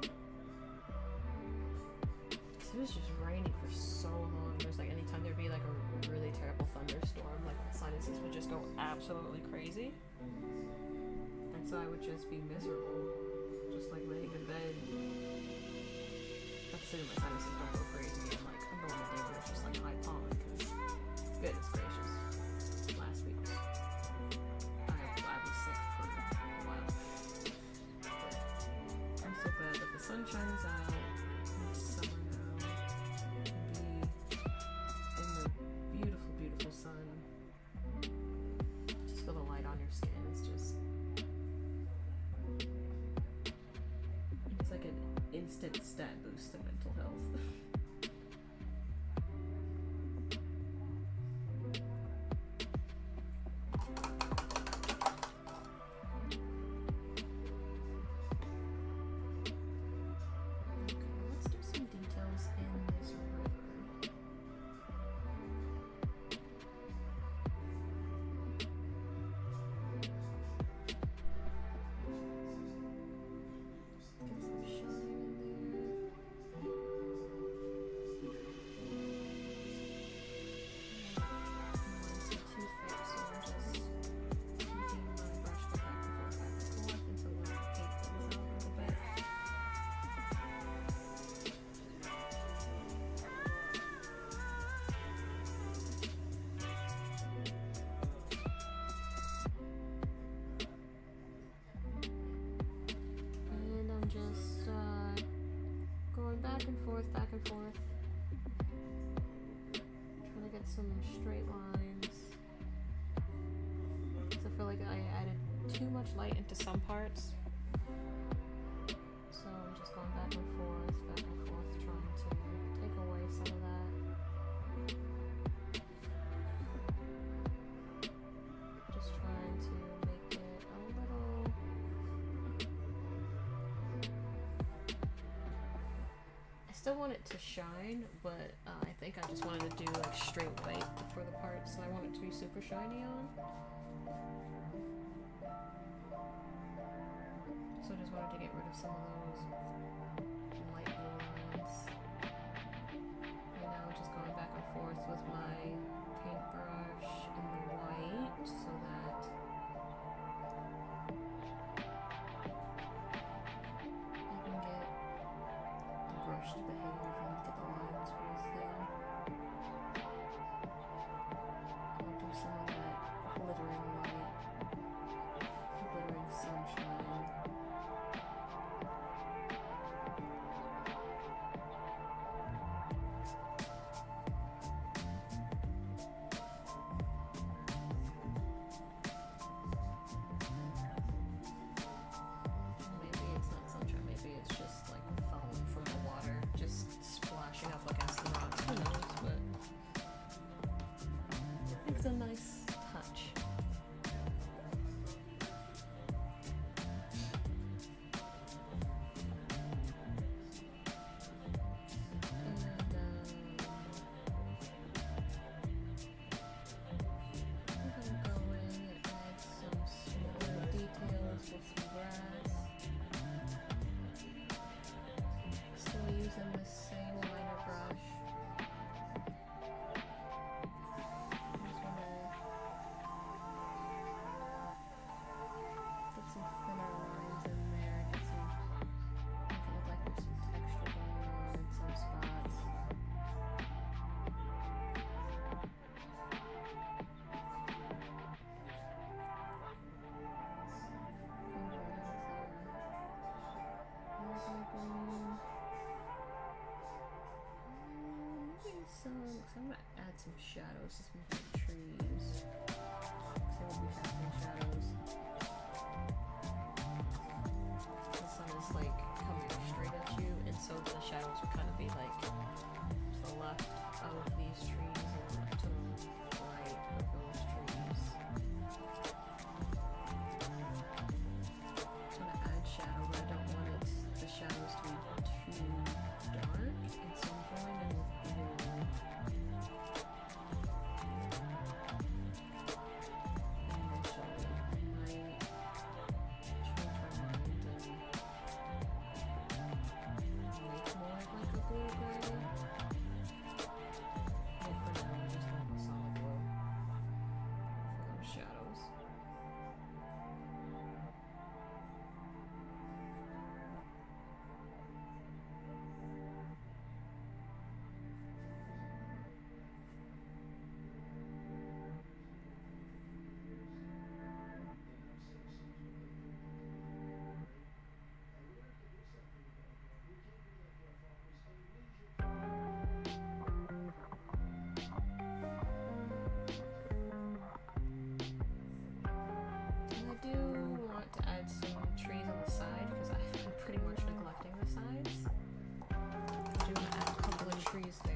It was just rainy for so long. There's like anytime there'd be like a really terrible thunderstorm, like my sinuses would just go absolutely crazy. And so I would just be miserable, just like laying in bed. Not to say that my sinuses don't go crazy on like a normal day where it's just like high pollen, because goodness gracious, last week was sunshine is out. It's summer now. You can be in the beautiful, beautiful sun. Just feel the light on your skin. It's like an instant stat boost to mental health. Back and forth, trying to get some straight lines, because I feel like I added too much light into some parts, so I'm just going back and forth, trying to take away some of that, just trying to make it a little still want it to shine, but I think I just wanted to do like straight white for the parts that I want it to be super shiny on. just wanted to get rid of some of those light blue lines. Right now I'm just going back and forth with my paintbrush and the white so that I can get the brush to behave and get the lines real thin. I'll do some of that glittering light, glittering sunshine. Maybe it's not sunshine, maybe it's just like foam from the water just splashing up against the rocks. Who knows, but it's a nice touch. With some grass. Still using the same liner brush. Just want to put some thinner lines in there, get some, make it look like there's some texture going on in some spots. I'm gonna add some shadows to some trees. So we'll be casting shadows. The sun is like coming straight at you, and so the shadows would kind of be like to the left of these trees and to the right of those trees. I'm gonna add shadow, but I don't want the shadows to be too dark, and so I'm going in with blue. To add some trees on the side because I've been pretty much neglecting the sides. I'm going to add a couple of trees there.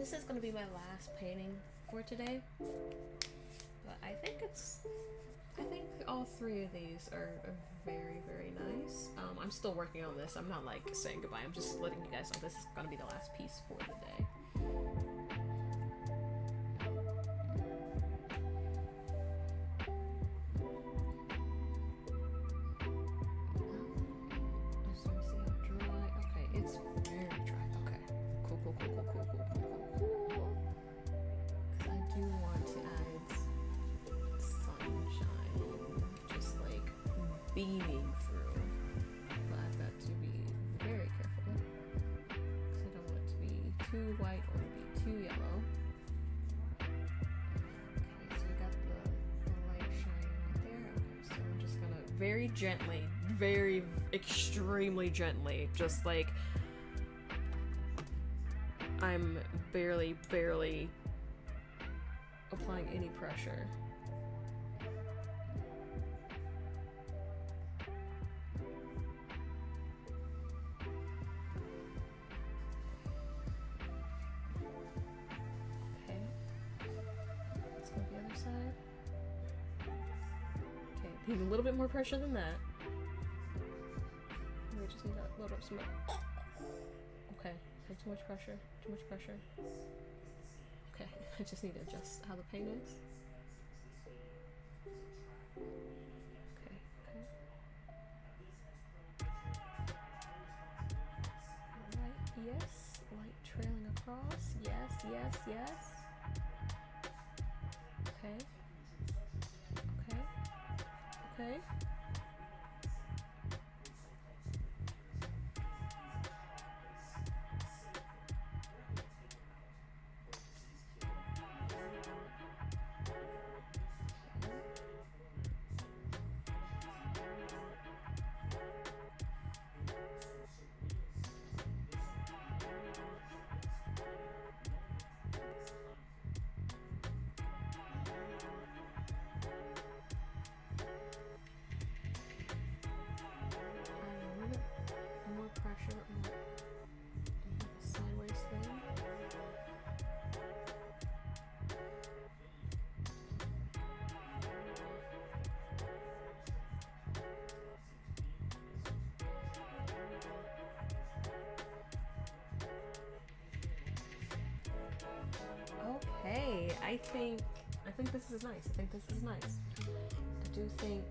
this is gonna be my last painting for today. But I think all three of these are very, very nice. I'm still working on this. I'm not like saying goodbye. I'm just letting you guys know this is gonna be the last piece for the day. Beaming through, but I've got to be very careful because I don't want it to be too white or to be too yellow. Okay, so we got the light shining right there. Okay, so I'm just gonna very gently, very extremely gently, just like I'm barely applying any pressure. Need a little bit more pressure than that. We just need to load up some more. Okay, too much pressure. Too much pressure. Okay, I just need to adjust how the paint is. Okay. Alright, yes. Light trailing across. Yes. Okay. Okay. Pressure on the sideways thing. Okay, I think this is nice. I do think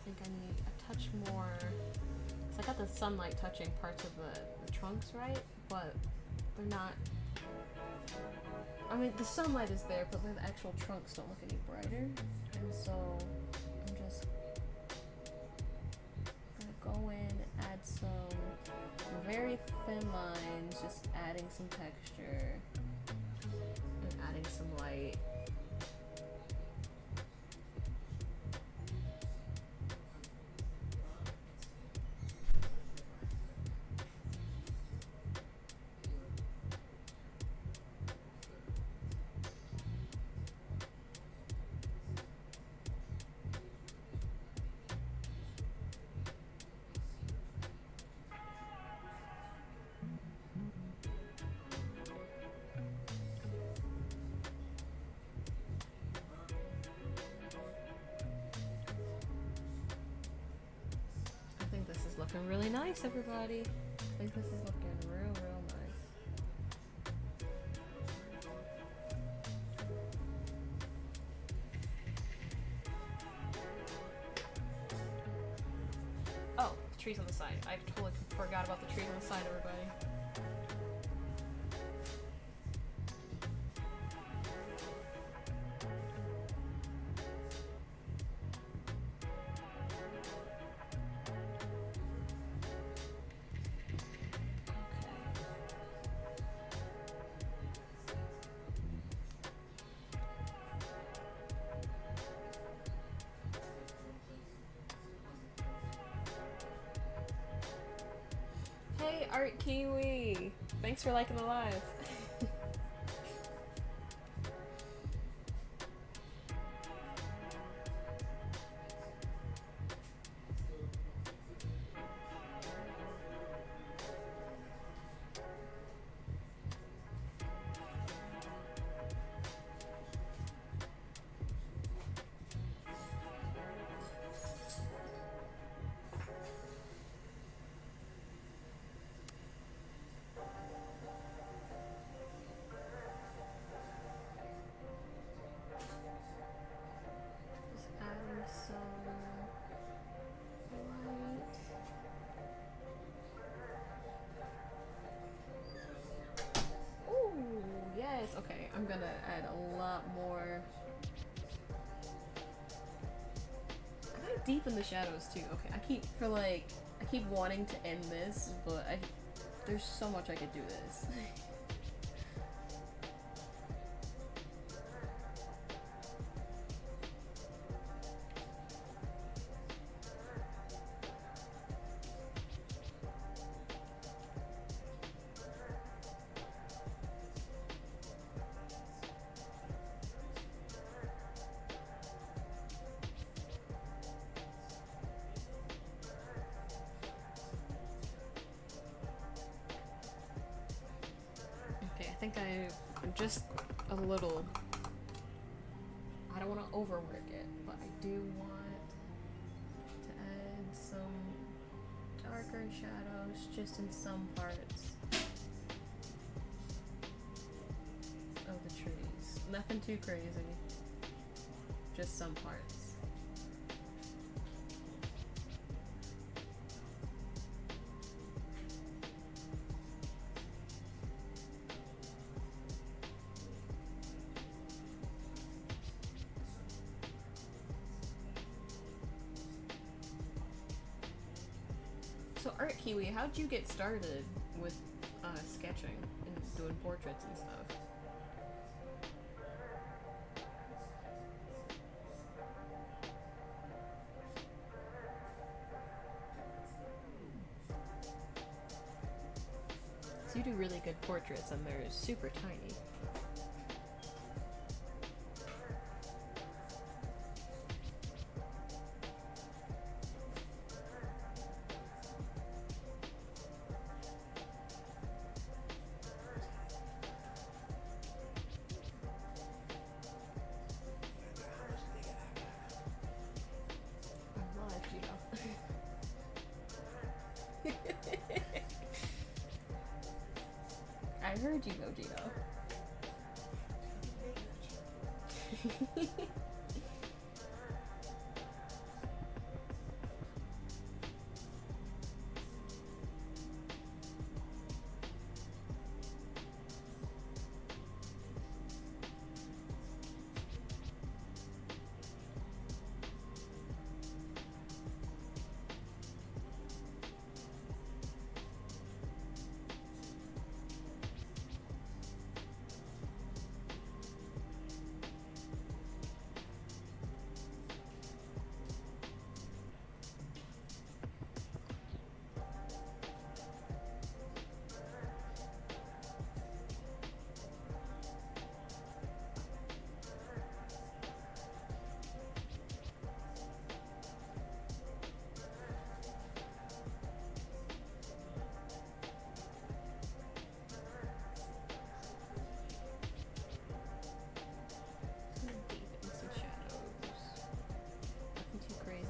I need a touch more. So I got the sunlight touching parts of the trunks, right? But they're not. I mean, the sunlight is there, but the actual trunks don't look any brighter. And so I'm just gonna go in, add some very thin lines, just adding some texture and adding some light. Looking really nice, everybody. I think this is looking real nice. Oh, the trees on the side. I totally forgot about the trees on the side, everybody. Hey, Art Kiwi! Thanks for liking the live. add a lot more. I'm deep in the shadows too. Okay, I keep wanting to end this, but there's so much I could do this. Okay, I think I'm just a little. I don't want to overwork it, but I do want to add some darker shadows just in some parts of the trees. Nothing too crazy, just some parts. So Art Kiwi, how'd you get started with sketching and doing portraits and stuff? So you do really good portraits and they're super tiny. I heard you, Gogito.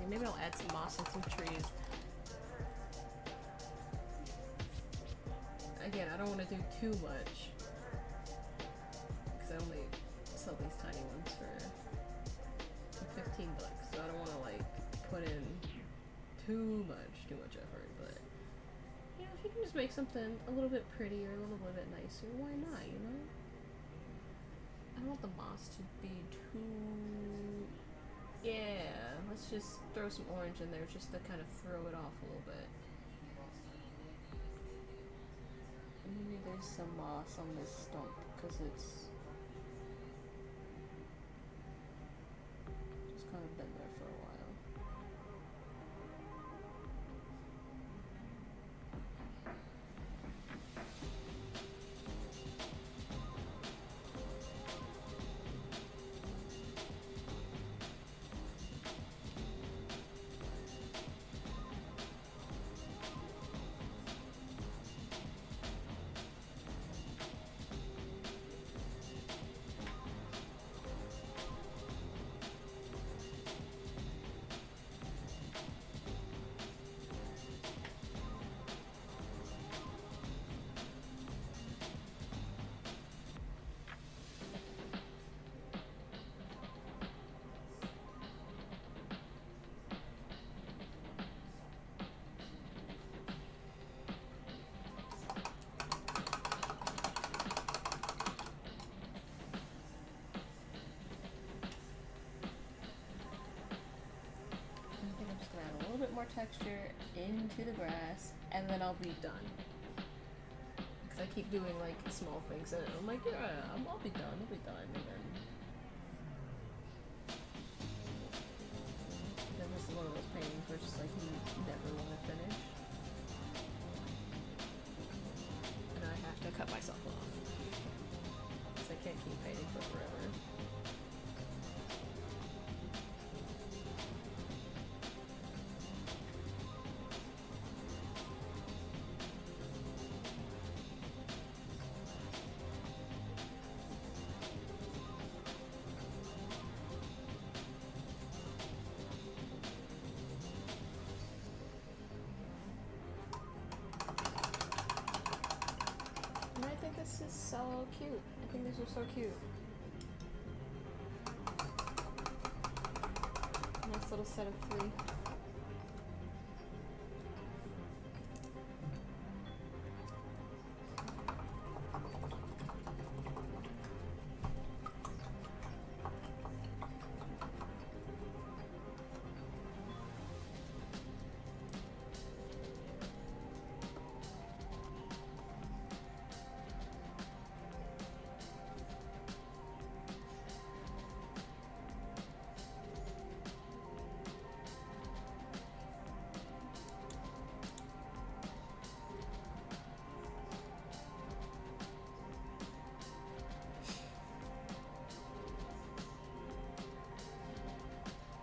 Maybe I'll add some moss and some trees. Again, I don't want to do too much because I only sell these tiny ones for $15, so I don't want to like put in too much effort. But you know, if you can just make something a little bit prettier, a little bit nicer, why not? You know, I don't want the moss to be too. Yeah, let's just throw some orange in there just to kind of throw it off a little bit. Maybe there's some moss on this stump because it's just kind of been there for a while. more texture into the grass, and then I'll be done. Because I keep doing like small things, and I'm like, yeah, I'll be done, and then this is one of those paintings where it's just like you never want to finish, and I have to cut myself off because I can't keep painting for forever. And I think this is so cute. I think this is so cute. Nice little set of 3.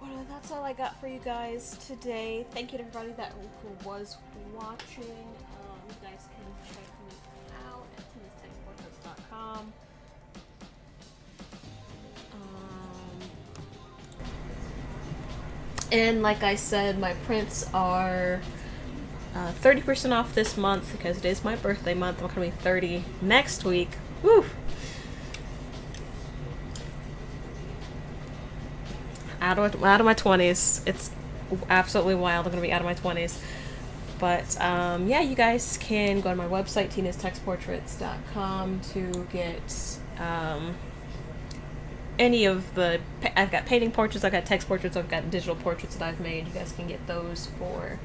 Well, that's all I got for you guys today. Thank you to everybody that who was watching. You guys can check me out at tinistextportraits.com. And like I said, my prints are 30% off this month because it is my birthday month. I'm going to be 30 next week. Woo! Out of my 20s. It's absolutely wild. I'm going to be out of my 20s. But yeah, you guys can go to my website, tinistextportraits.com, to get any of the... I've got painting portraits, I've got text portraits, I've got digital portraits that I've made. You guys can get those for